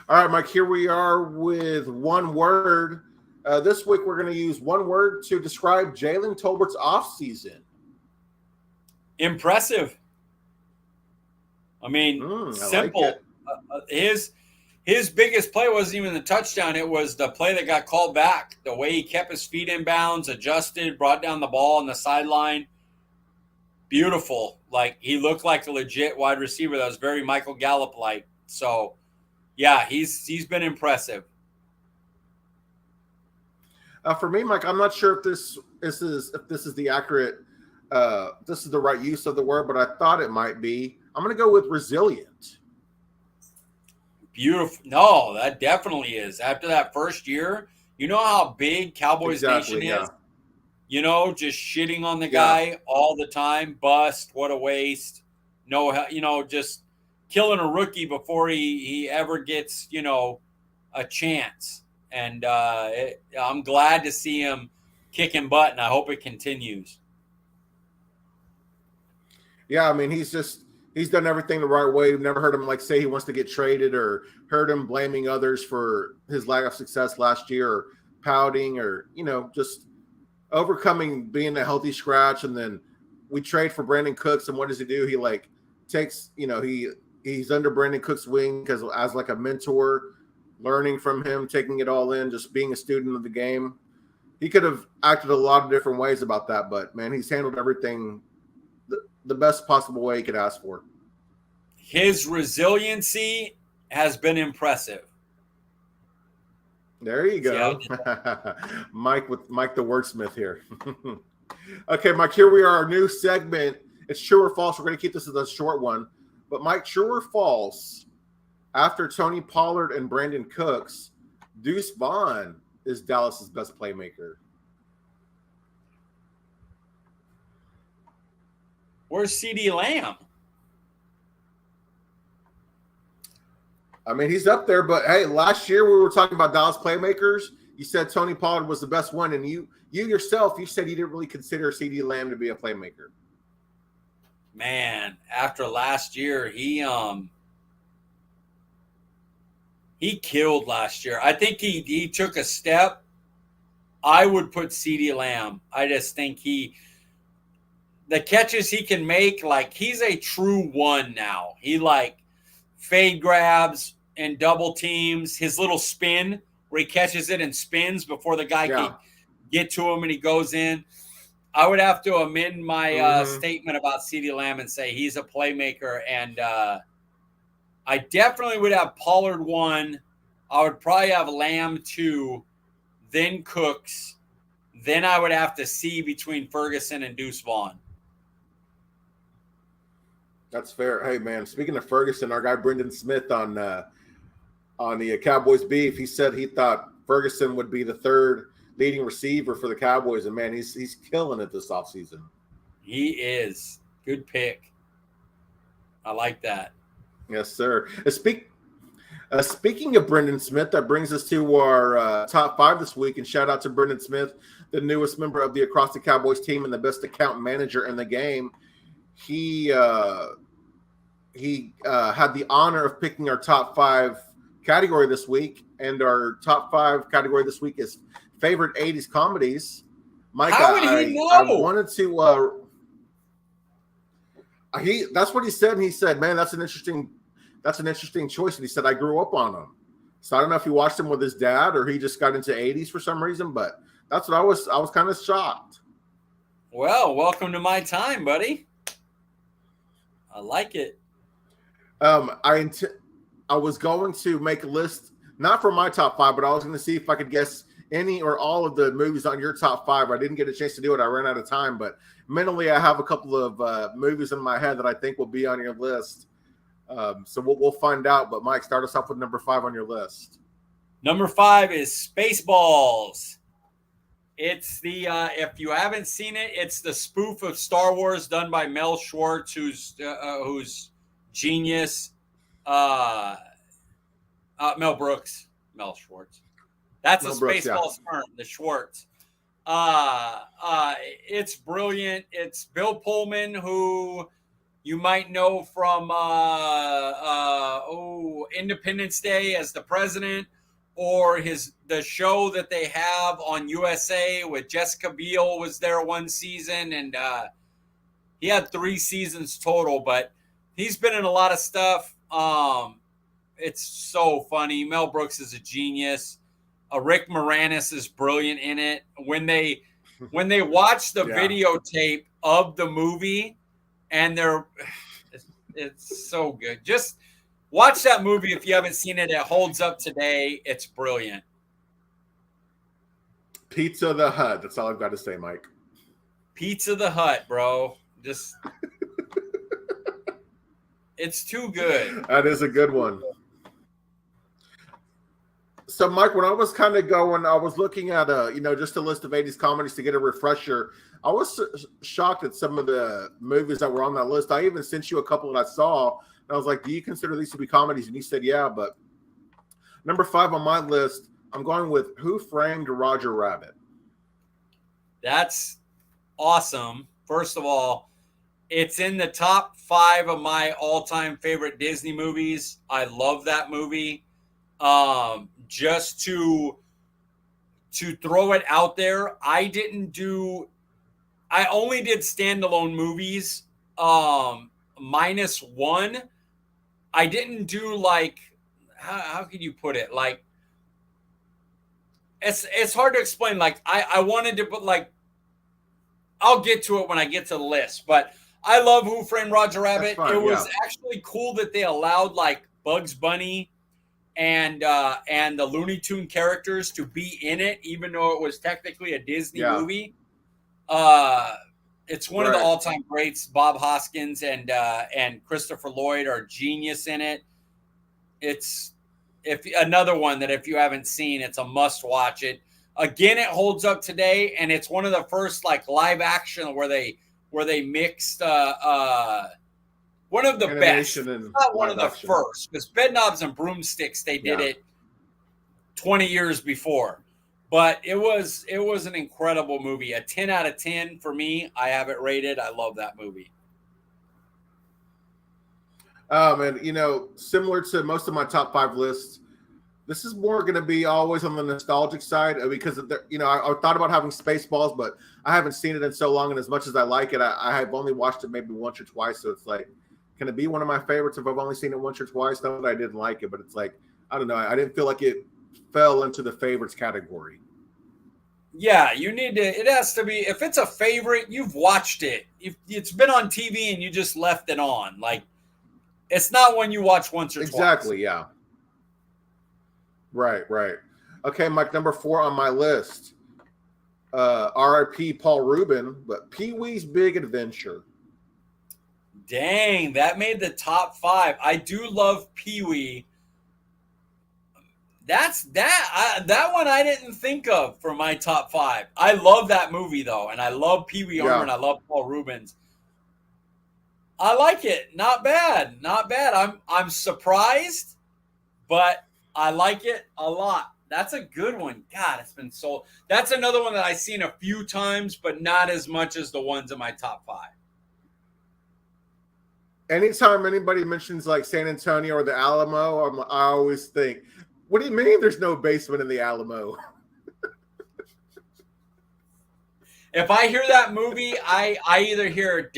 A: All right, Mike, here we are with one word. This week we're going to use one word to describe Jalen Tolbert's offseason.
B: Impressive. I mean, simple.
A: Like
B: his biggest play wasn't even the touchdown. It was the play that got called back. The way he kept his feet in bounds, adjusted, brought down the ball on the sideline. Beautiful. Like, he looked like a legit wide receiver that was very Michael Gallup-like. So, yeah, he's been impressive.
A: For me, Mike, I'm not sure if this is the accurate, this is the right use of the word, but I thought it might be. I'm going to go with resilient.
B: Beautiful. No, that definitely is. After that first year, you know how big Cowboys Nation is?
A: Yeah.
B: Just shitting on the guy all the time. Bust. What a waste. No, just killing a rookie before he ever gets, a chance. And I'm glad to see him kicking butt, and I hope it continues.
A: Yeah, I mean, he's done everything the right way. We've never heard him say he wants to get traded, or heard him blaming others for his lack of success last year, or pouting, or just overcoming being a healthy scratch. And then we trade for Brandon Cooks, and what does he do? He takes he's under Brandon Cook's wing as a mentor, learning from him, taking it all in, just being a student of the game. He could have acted a lot of different ways about that, but man, he's handled everything the best possible way he could ask for.
B: His resiliency has been impressive.
A: There you go. Mike the wordsmith here. Okay, Mike, here we are, our new segment. It's true or false. We're going to keep this as a short one. But Mike, true or false, after Tony Pollard and Brandon Cooks, Deuce Vaughn is Dallas's best playmaker?
B: Where's CeeDee Lamb?
A: I mean, he's up there, but hey, last year we were talking about Dallas playmakers. You said Tony Pollard was the best one, and you yourself, you said you didn't really consider CeeDee Lamb to be a playmaker.
B: Man, after last year, he killed last year. I think he took a step. I would put CeeDee Lamb. I just think the catches he can make, he's a true one now. He fade grabs and double teams. His little spin where he catches it and spins before the guy can get to him and he goes in. I would have to amend my statement about CeeDee Lamb and say he's a playmaker. And I definitely would have Pollard 1. I would probably have Lamb 2, then Cooks. Then I would have to see between Ferguson and Deuce Vaughn.
A: That's fair. Hey, man, speaking of Ferguson, our guy Brendan Smith on the Cowboys Beef, he said he thought Ferguson would be the third leading receiver for the Cowboys, and man, he's killing it this offseason.
B: He is. Good pick. I like that.
A: Yes, sir. Speaking of Brendan Smith, that brings us to our top 5 this week, and shout out to Brendan Smith, the newest member of the Across the Cowboys team and the best account manager in the game. He had the honor of picking our top 5 category this week, and our top 5 category this week is favorite 80s comedies. Mike,
B: how would he know?
A: I wanted to. That's what he said. And he said, "Man, that's an interesting choice." And he said, "I grew up on them." So I don't know if he watched them with his dad or he just got into 80s for some reason, but that's what I was kind of shocked.
B: Well, welcome to my time, buddy. I like it.
A: I was going to make a list, not for my top 5, but I was going to see if I could guess any or all of the movies on your top 5. I didn't get a chance to do it. I ran out of time, but mentally I have a couple of movies in my head that I think will be on your list. So we'll find out. But Mike, start us off with number 5 on your list.
B: Number 5 is Spaceballs. It's the if you haven't seen it, it's the spoof of Star Wars done by Mel Schwartz, who's genius. Uh, Mel Brooks, Mel Schwartz. That's
A: Mel
B: a
A: Brooks, yeah.
B: Spaceball term, the Schwartz. It's brilliant. It's Bill Pullman, who you might know from Independence Day as the president, or the show that they have on USA with Jessica Biel was there one season, and he had 3 seasons total, but he's been in a lot of stuff. It's so funny. Mel Brooks is a genius. Rick Moranis is brilliant in it. When they watch the videotape of the movie, and it's so good. Just watch that movie if you haven't seen it. It holds up today. It's brilliant.
A: Pizza the Hut. That's all I've got to say, Mike.
B: Pizza the Hut, bro. Just it's too good.
A: That is a good one. So, Mike, when I was kind of going, I was looking at just a list of 80s comedies to get a refresher. I was shocked at some of the movies that were on that list. I even sent you a couple that I saw, and I was like, do you consider these to be comedies? And you said, yeah, but number 5 on my list, I'm going with Who Framed Roger Rabbit.
B: That's awesome. First of all, it's in the top 5 of my all-time favorite Disney movies. I love that movie. Just to throw it out there, I only did standalone movies, minus one. I didn't do like, how could you put it? Like, it's hard to explain. Like, I wanted to put, like, I'll get to it when I get to the list, but I love Who Framed Roger Rabbit.
A: Fine,
B: it was actually cool that they allowed like Bugs Bunny and the Looney Tune characters to be in it, even though it was technically a Disney movie. It's one of the all-time greats. Bob Hoskins and Christopher Lloyd are genius in it. It's another one that if you haven't seen, it's a must-watch. It again, it holds up today, and it's one of the first like live action where they mixed one of the best, not one of the first, because Bedknobs and Broomsticks, they did it 20 years before. But it was an incredible movie. A 10 out of 10 for me. I have it rated. I love that movie.
A: And similar to most of my top 5 lists, this is more going to be always on the nostalgic side because I thought about having Spaceballs, but I haven't seen it in so long, and as much as I like it, I have only watched it maybe once or twice. So it's like, can it be one of my favorites if I've only seen it once or twice? Not that I didn't like it, but it's like, I don't know. I didn't feel like it fell into the favorites category.
B: Yeah, you need to. It has to be. If it's a favorite, you've watched it. It's been on TV and you just left it on. Like, it's not one you watch once or twice.
A: Exactly. Yeah. Right. Okay, Mike, number 4 on my list. R.I.P. Paul Rubin, but Pee-wee's Big Adventure.
B: Dang, that made the top 5. I do love Pee-wee. That one I didn't think of for my top 5. I love that movie though, and I love Pee-wee Herman. And I love Paul Rubens. I like it. Not bad. I'm surprised, but I like it a lot. That's a good one. God, it's been so. That's another one that I've seen a few times, but not as much as the ones in my top 5.
A: Anytime anybody mentions like San Antonio or the Alamo, I always think, what do you mean there's no basement in the Alamo?
B: If I hear that movie, I either hear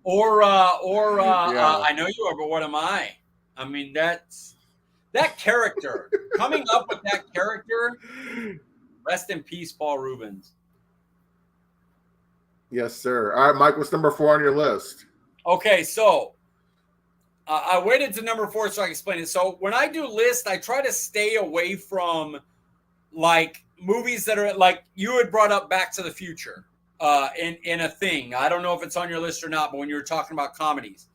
B: or I know you are, but what am I? I mean, that character, coming up with that character, rest in peace, Paul Rubens.
A: Yes, sir. All right, Mike, what's number 4 on your list?
B: Okay, so I waited to number 4 so I can explain it. So when I do lists, I try to stay away from like movies that are like you had brought up Back to the Future in a thing. I don't know if it's on your list or not, but when you were talking about comedies.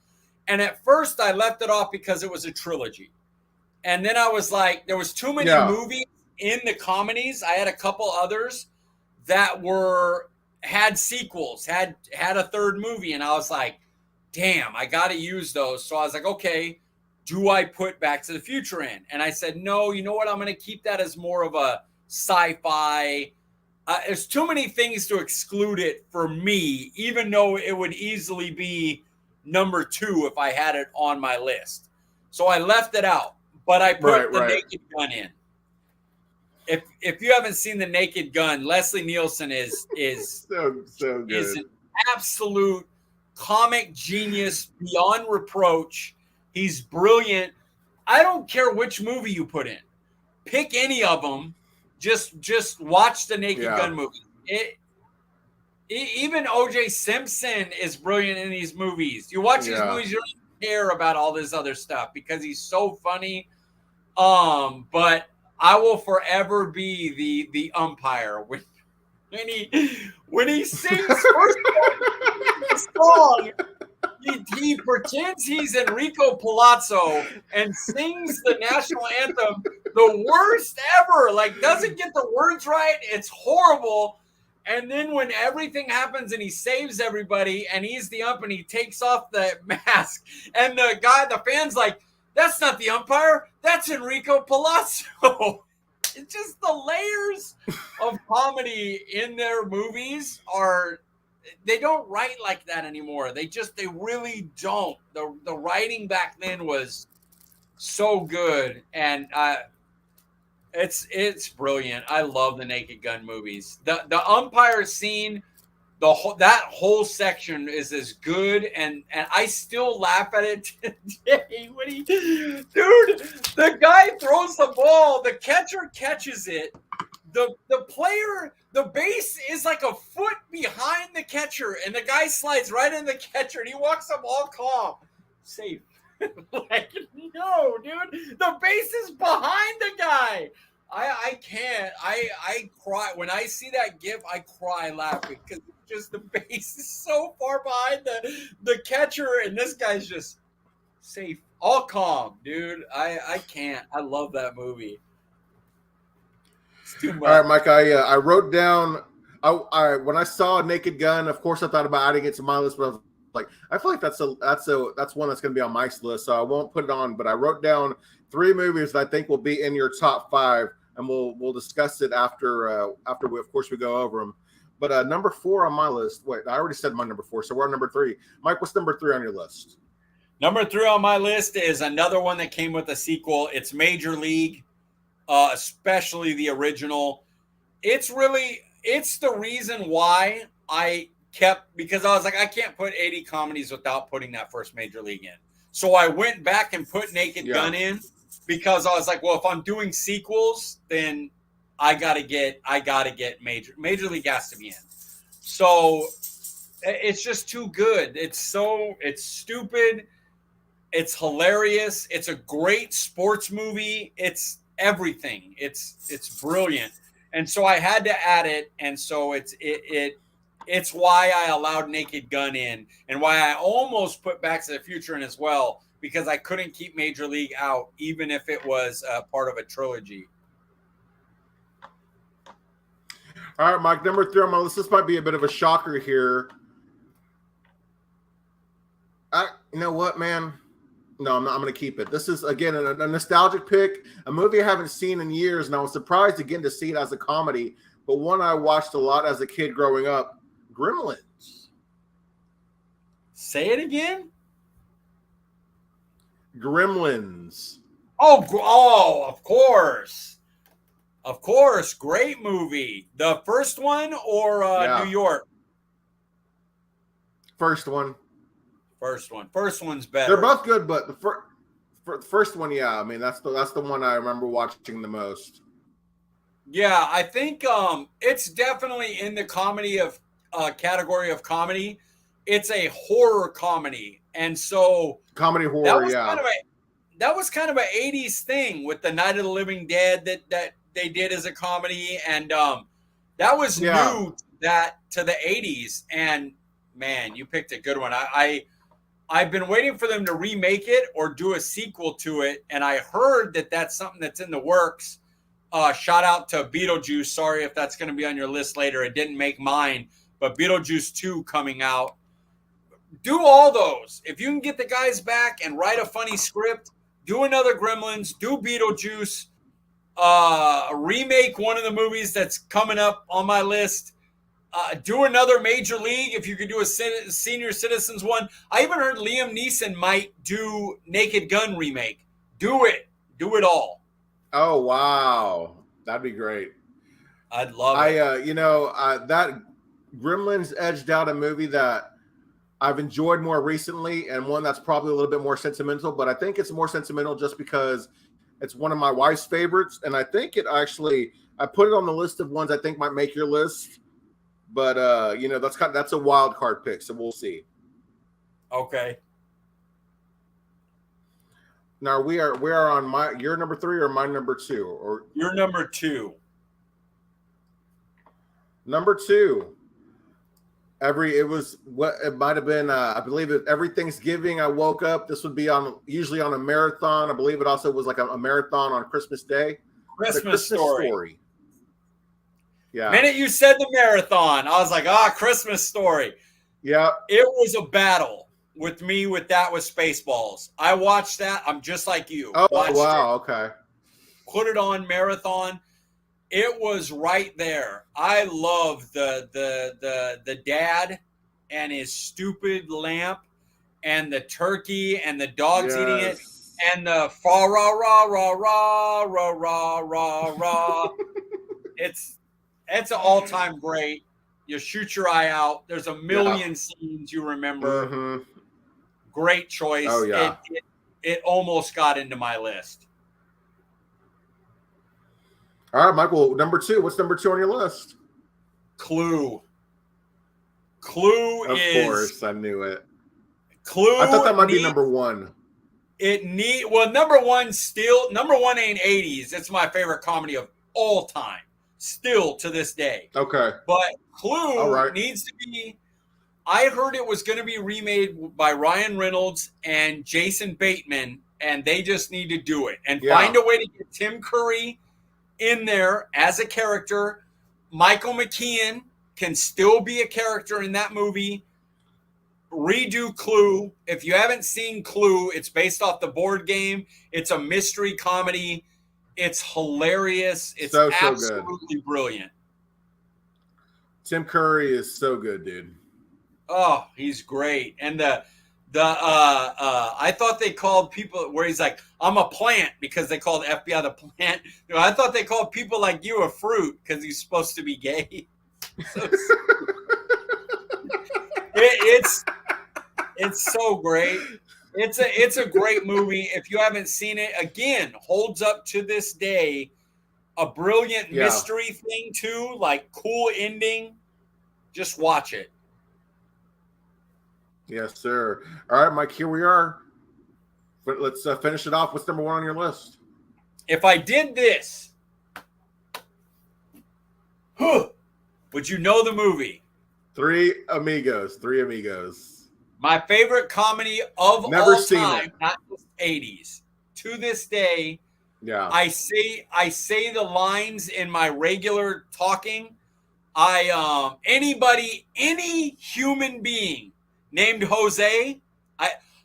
B: And at first I left it off because it was a trilogy. And then I was like, there was too many movies in the comedies, I had a couple others that had sequels, had a third movie, and I was like, damn, I got to use those. So I was like, okay, do I put Back to the Future in? And I said, no, you know what? I'm going to keep that as more of a sci-fi. There's too many things to exclude it for me, even though it would easily be number 2 if I had it on my list. So I left it out, but I put the Naked Gun in. If you haven't seen The Naked Gun, Leslie Nielsen is
A: so good.
B: Is an absolute comic genius beyond reproach. He's brilliant. I don't care which movie you put in. Pick any of them. Just watch the Naked Gun movie. Even O.J. Simpson is brilliant in these movies. You watch these movies, you don't care about all this other stuff because he's so funny. But I will forever be the umpire when he sings first song. He pretends he's Enrico Palazzo and sings the national anthem, the worst ever. Like, doesn't get the words right. It's horrible. And then when everything happens and he saves everybody and he's the ump and he takes off the mask and the fan's like, that's not the umpire. That's Enrico Palazzo. It's just the layers of comedy in their movies they don't write like that anymore. They really don't. The writing back then was so good, and it's brilliant. I love the Naked Gun movies. The umpire scene, that whole section is as good, and I still laugh at it today. The guy throws the ball, the catcher catches it, the player, the base is like a foot behind the catcher, and the guy slides right in the catcher, and he walks up all calm, safe. Like, no, dude, the base is behind the guy. I can't. I cry when I see that gif. I cry laughing because just the base is so far behind the catcher, and this guy's just safe, all calm, dude. I can't. I love that movie. It's too much.
A: All right, Mike. I wrote down. I when I saw Naked Gun, of course I thought about adding it to my list, but I was like, I feel like that's one that's going to be on Mike's list, so I won't put it on. But I wrote down 3 movies that I think will be in your top 5, and we'll discuss it after we, of course, we go over them. But number 4 on my list. Wait, I already said my number 4, so we're on number 3. Mike, what's number 3 on your list?
B: Number 3 on my list is another one that came with a sequel. It's Major League, especially the original. It's the reason why I kept, because I was like, I can't put 80 comedies without putting that first Major League in. So I went back and put Naked Gun in because I was like, well, if I'm doing sequels, then I gotta get Major League has to be in. So it's just too good. It's stupid. It's hilarious. It's a great sports movie. It's everything. It's brilliant. And so I had to add it. And so it's why I allowed Naked Gun in, and why I almost put Back to the Future in as well, because I couldn't keep Major League out, even if it was part of a trilogy.
A: All right, Mike, number 3 on my list. This might be a bit of a shocker here. You know what, man? No, I'm going to keep it. This is, again, a nostalgic pick, a movie I haven't seen in years, and I was surprised again to see it as a comedy, but one I watched a lot as a kid growing up, Gremlins.
B: Say it again?
A: Gremlins.
B: Oh, of course. Of course. Great movie. The first one or New York?
A: First one.
B: First one. First one's better.
A: They're both good, but the first one, I mean, that's the one I remember watching the most.
B: Yeah, I think it's definitely in the comedy of category of comedy. It's a horror comedy, and so
A: comedy horror.
B: That was kind of an 80s thing with the Night of the Living Dead that they did as a comedy, and that was new to the 80s. And man, you picked a good one. I've been waiting for them to remake it or do a sequel to it, and I heard that that's something that's in the works. Shout out to Beetlejuice. Sorry if that's going to be on your list later. It didn't make mine, but Beetlejuice 2 coming out. Do all those. If you can get the guys back and write a funny script, do another Gremlins, do Beetlejuice, remake one of the movies that's coming up on my list. Do another Major League if you could do a Senior Citizens one. I even heard Liam Neeson might do Naked Gun remake. Do it. Do it all.
A: Oh, wow. That'd be great.
B: I'd love it.
A: That Gremlins edged out a movie that I've enjoyed more recently, and one that's probably a little bit more sentimental, but I think it's more sentimental just because it's one of my wife's favorites, and I think I put it on the list of ones I think might make your list, but that's a wild card pick, so we'll see.
B: Okay.
A: Now we are on your number 3 or my number 2, or
B: your number 2.
A: Number 2. It might have been. I believe every Thanksgiving I woke up. This would be usually on a marathon. I believe it also was like a marathon on Christmas Day.
B: Christmas Story.
A: Yeah.
B: Minute you said the marathon, I was like, Christmas Story.
A: Yeah.
B: It was a battle with me with Spaceballs. I watched that. I'm just like you.
A: Oh, wow. Okay.
B: Put it on marathon. It was right there. I love the dad and his stupid lamp and the turkey and the dogs eating it and the fa ra ra ra ra ra ra ra ra. It's an all-time great. You shoot your eye out. There's a million scenes you remember.
A: Mm-hmm.
B: Great choice.
A: Oh, yeah.
B: It almost got into my list.
A: All right, Michael, number 2. What's number 2 on your list?
B: Clue. Clue
A: of
B: is... Of
A: course, I knew it.
B: Clue.
A: I thought that might be number 1.
B: Number one ain't 80s. It's my favorite comedy of all time. Still to this day.
A: Okay.
B: But Clue needs to be... I heard it was going to be remade by Ryan Reynolds and Jason Bateman, and they just need to do it. And find a way to get Tim Curry in there as a character. Michael McKean can still be a character in that movie. Redo Clue. If you haven't seen Clue, it's based off the board game. It's a mystery comedy. It's hilarious. It's absolutely brilliant.
A: Tim Curry is so good, dude.
B: Oh, he's great. And I thought they called people where he's like, I'm a plant, because they called FBI the plant. I thought they called people like you a fruit because he's supposed to be gay. It's so great. It's a great movie. If you haven't seen it, again, holds up to this day. A brilliant mystery thing too, like cool ending. Just watch it.
A: Yes, sir. All right, Mike, here we are. But let's finish it off. What's number 1 on your list?
B: If I did this, would you know the movie?
A: Three Amigos.
B: My favorite comedy of all time, not just 80s. To this day, I say the lines in my regular talking. Any human being named Jose,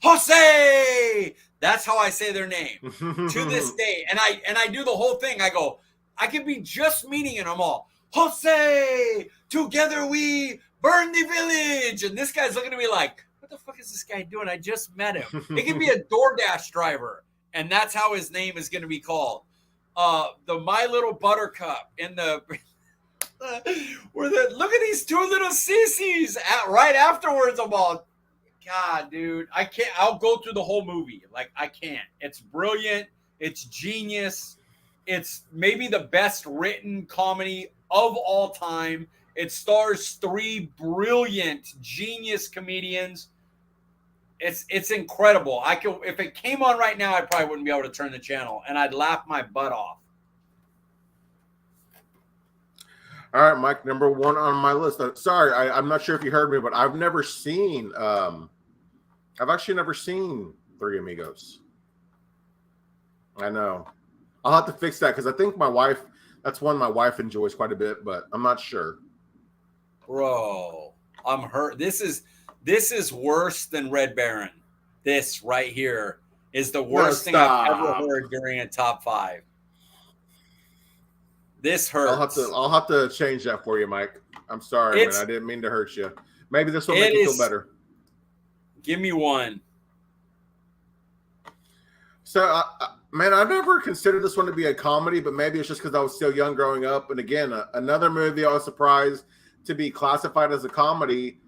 B: Jose! That's how I say their name to this day. And I do the whole thing. I go, I could be just meaning it. I'm all, Jose, together we burn the village. And this guy's looking at me like, what the fuck is this guy doing? I just met him. It could be a DoorDash driver. And that's how his name is going to be called. The My Little Buttercup in the... look at these two little sissies. Right afterwards, I'm all, God, dude, I can't. I'll go through the whole movie. Like, I can't. It's brilliant. It's genius. It's maybe the best written comedy of all time. It stars 3 brilliant, genius comedians. It's incredible. If it came on right now, I probably wouldn't be able to turn the channel, and I'd laugh my butt off.
A: All right, Mike, number 1 on my list. Sorry, I'm not sure if you heard me, but I've actually never seen Three Amigos. I know. I'll have to fix that because I think my wife That's one my wife enjoys quite a bit, but I'm not sure.
B: Bro, I'm hurt. This is worse than Red Baron. This right here is the worst thing I've ever heard during a top 5. This hurts.
A: I'll have to change that for you, Mike. I'm sorry, man. I didn't mean to hurt you. Maybe this will make you feel better.
B: Give me one.
A: So, man, I never considered this one to be a comedy, but maybe it's just because I was still young growing up. And again, another movie I was surprised to be classified as a comedy,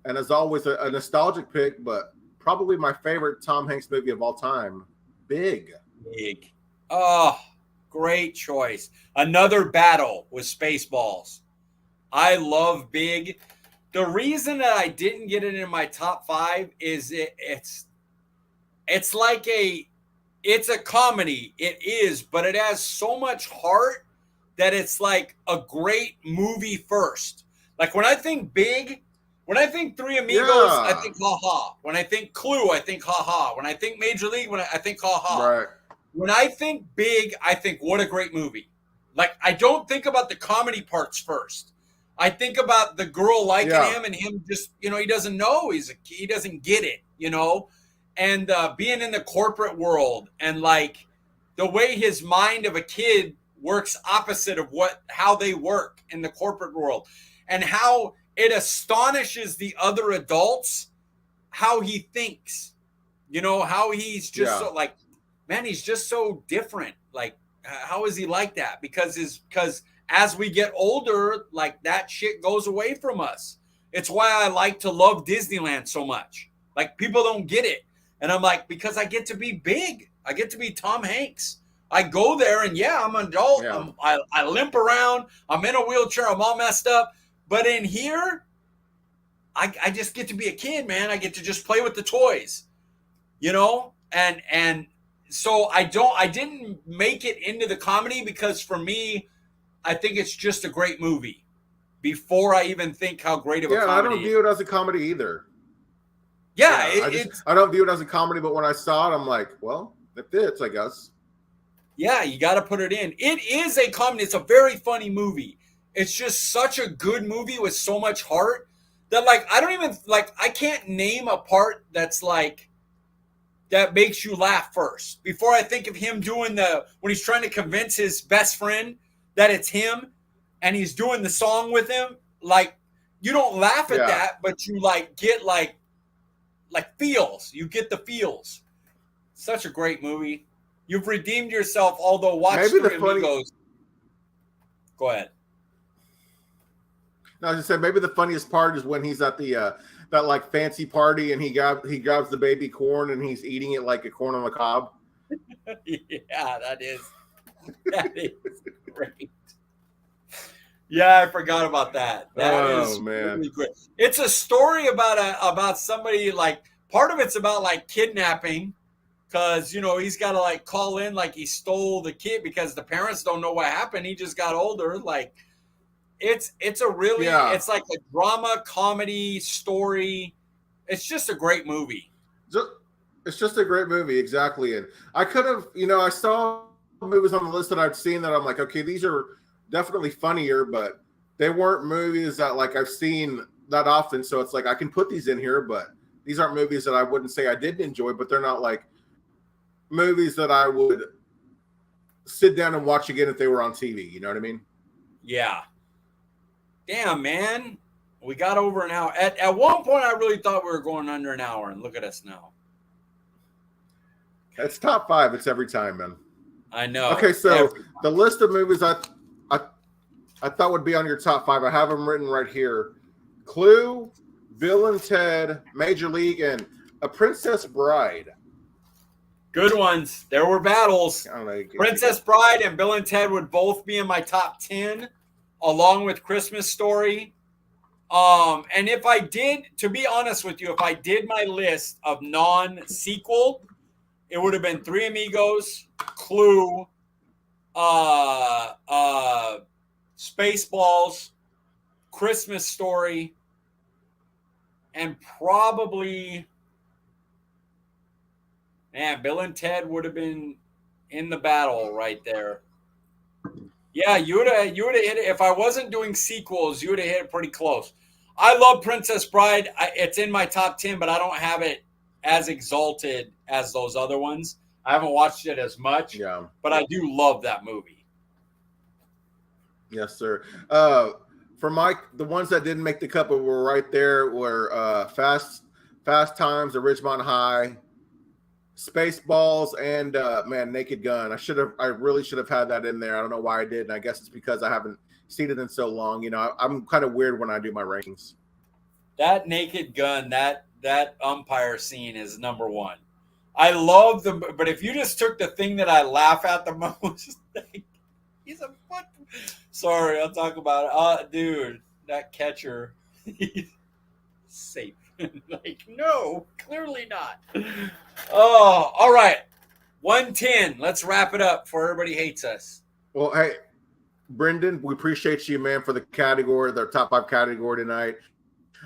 A: and as always, a nostalgic pick, but probably my favorite Tom Hanks movie of all time, Big.
B: Big. Oh, great choice. Another battle with Spaceballs. I love Big. The reason that I didn't get it in my top 5 is it's like it's a comedy. It is, but it has so much heart that it's like a great movie first. Like when I think Big, when I think Three Amigos, I think ha-ha. When I think Clue, I think ha-ha. When I think Major League, I think ha-ha.
A: Right.
B: When I think Big, I think what a great movie. Like I don't think about the comedy parts first. I think about the girl liking him and him just, he doesn't know. He doesn't get it, and being in the corporate world and like the way his mind of a kid works opposite of how they work in the corporate world and how it astonishes the other adults, how he thinks, how he's just so like, man, he's just so different. Like, how is he like that? Because as we get older, like that shit goes away from us. It's why I like to love Disneyland so much. Like people don't get it. And I'm like, because I get to be big. I get to be Tom Hanks. I go there and I'm an adult. Yeah. I limp around. I'm in a wheelchair. I'm all messed up. But in here, I just get to be a kid, man. I get to just play with the toys, and so I didn't make it into the comedy because for me, I think it's just a great movie before I even think how great of a comedy
A: I don't view it as a comedy either. I don't view it as a comedy, but when I saw it, I'm like, well, it fits, I guess.
B: Yeah, you got to put it in. It is a comedy. It's a very funny movie. It's just such a good movie with so much heart that, like, I can't name a part that's like, that makes you laugh first. Before I think of him doing when he's trying to convince his best friend that it's him and he's doing the song with him, like, you don't laugh at that, but you like get like feels. You get the feels. Such a great movie. You've redeemed yourself, although watch Three Amigos. Go ahead.
A: No, I just said maybe the funniest part is when he's at the that like fancy party and he grabs the baby corn and he's eating it like a corn on the cob.
B: Yeah, that is great. Yeah, I forgot about that. That is
A: man.
B: Really great. It's a story about somebody, like, part of it's about like kidnapping, because he's got to like call in like he stole the kid because the parents don't know what happened. He just got older. Like it's a really it's like a drama comedy story. It's just a great movie.
A: It's just a great movie, exactly. And I could have, I saw movies on the list that I've seen that I'm like, okay, these are definitely funnier, but they weren't movies that like I've seen that often. So it's like I can put these in here, but these aren't movies that I wouldn't say I didn't enjoy, but they're not like movies that I would sit down and watch again if they were on TV. You know what I mean?
B: Yeah. Damn, man. We got over an hour. At one point, I really thought we were going under an hour, and look at us now.
A: It's top 5. It's every time, man.
B: I know.
A: Okay, so the list of movies I thought would be on your top 5, I have them written right here. Clue, Bill and Ted, Major League, and A Princess Bride.
B: Good ones. There were battles. Princess Bride and Bill and Ted would both be in my top 10, along with Christmas Story. And if I did, to be honest with you, if I did my list of non-sequel, it would have been Three Amigos, Clue, Spaceballs, Christmas Story, and probably, man, Bill and Ted would have been in the battle right there. Yeah, you would have hit it. If I wasn't doing sequels, you would have hit it pretty close. I love Princess Bride. It's in my top 10, but I don't have it as exalted as those other ones. I haven't watched it as much,
A: Yeah.
B: but I do love that movie.
A: Yes, sir. For Mike, the ones that didn't make the cut but were right there were Fast Times at Ridgemont High, Spaceballs, and Naked Gun. I really should have had that in there. I don't know why I didn't. I guess it's because I haven't seen it in so long. You know, I'm kind of weird when I do my rankings.
B: That Naked Gun, that umpire scene is number one. I love but if you just took the thing that I laugh at the most, he's a foot. Sorry, I'll talk about it. Dude, that catcher, he's safe. Like, no, clearly not. Oh, all right. 110. Let's wrap it up before everybody hates us.
A: Well, hey, Brendan, we appreciate you, man, for the category, the top 5 category tonight.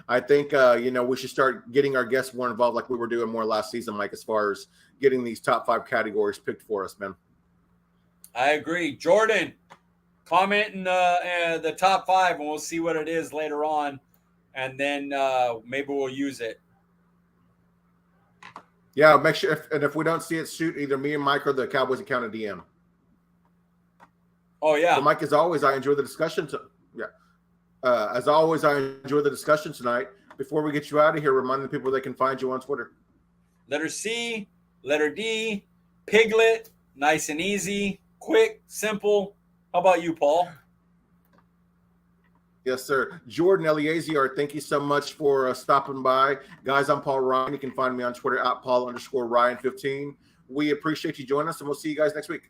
A: I think, we should start getting our guests more involved like we were doing more last season, Mike, as far as getting these top 5 categories picked for us, man.
B: I agree. Jordan, comment in the top 5, and we'll see what it is later on. And then maybe we'll use it.
A: Yeah, make sure. If we don't see it, shoot either me and Mike or the Cowboys account a DM.
B: Oh, yeah.
A: So, Mike, as always, I enjoy the discussion. As always, I enjoy the discussion tonight. Before we get you out of here, remind the people they can find you on Twitter.
B: Letter C, letter D, Piglet, nice and easy, quick, simple. How about you, Paul?
A: Yes, sir. Jordan Eliezer, thank you so much for stopping by. Guys, I'm Paul Ryan. You can find me on Twitter at Paul_Ryan15. We appreciate you joining us, and we'll see you guys next week.